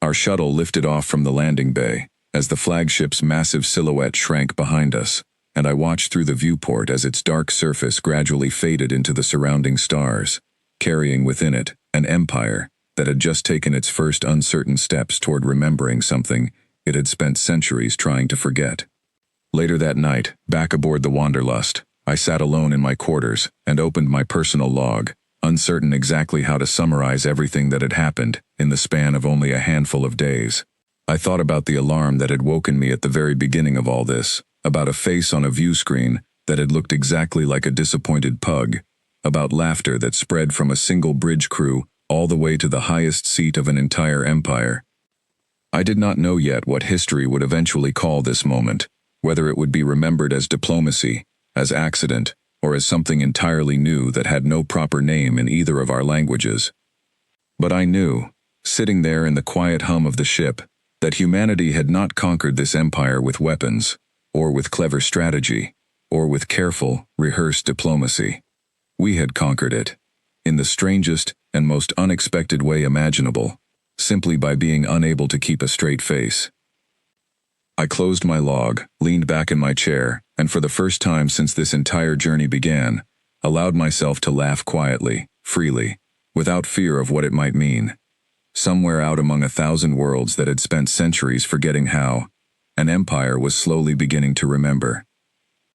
Our shuttle lifted off from the landing bay, as the flagship's massive silhouette shrank behind us, and I watched through the viewport as its dark surface gradually faded into the surrounding stars, carrying within it an empire that had just taken its first uncertain steps toward remembering something it had spent centuries trying to forget. Later that night, back aboard the Wanderlust, I sat alone in my quarters and opened my personal log, uncertain exactly how to summarize everything that had happened in the span of only a handful of days. I thought about the alarm that had woken me at the very beginning of all this, about a face on a view screen that had looked exactly like a disappointed pug, about laughter that spread from a single bridge crew all the way to the highest seat of an entire empire. I did not know yet what history would eventually call this moment, whether it would be remembered as diplomacy, as accident, or as something entirely new that had no proper name in either of our languages. But I knew, sitting there in the quiet hum of the ship, that humanity had not conquered this empire with weapons, or with clever strategy, or with careful, rehearsed diplomacy. We had conquered it, in the strangest and most unexpected way imaginable, simply by being unable to keep a straight face. I closed my log, leaned back in my chair, and for the first time since this entire journey began, allowed myself to laugh quietly, freely, without fear of what it might mean. Somewhere out among 1,000 worlds that had spent centuries forgetting how, an empire was slowly beginning to remember.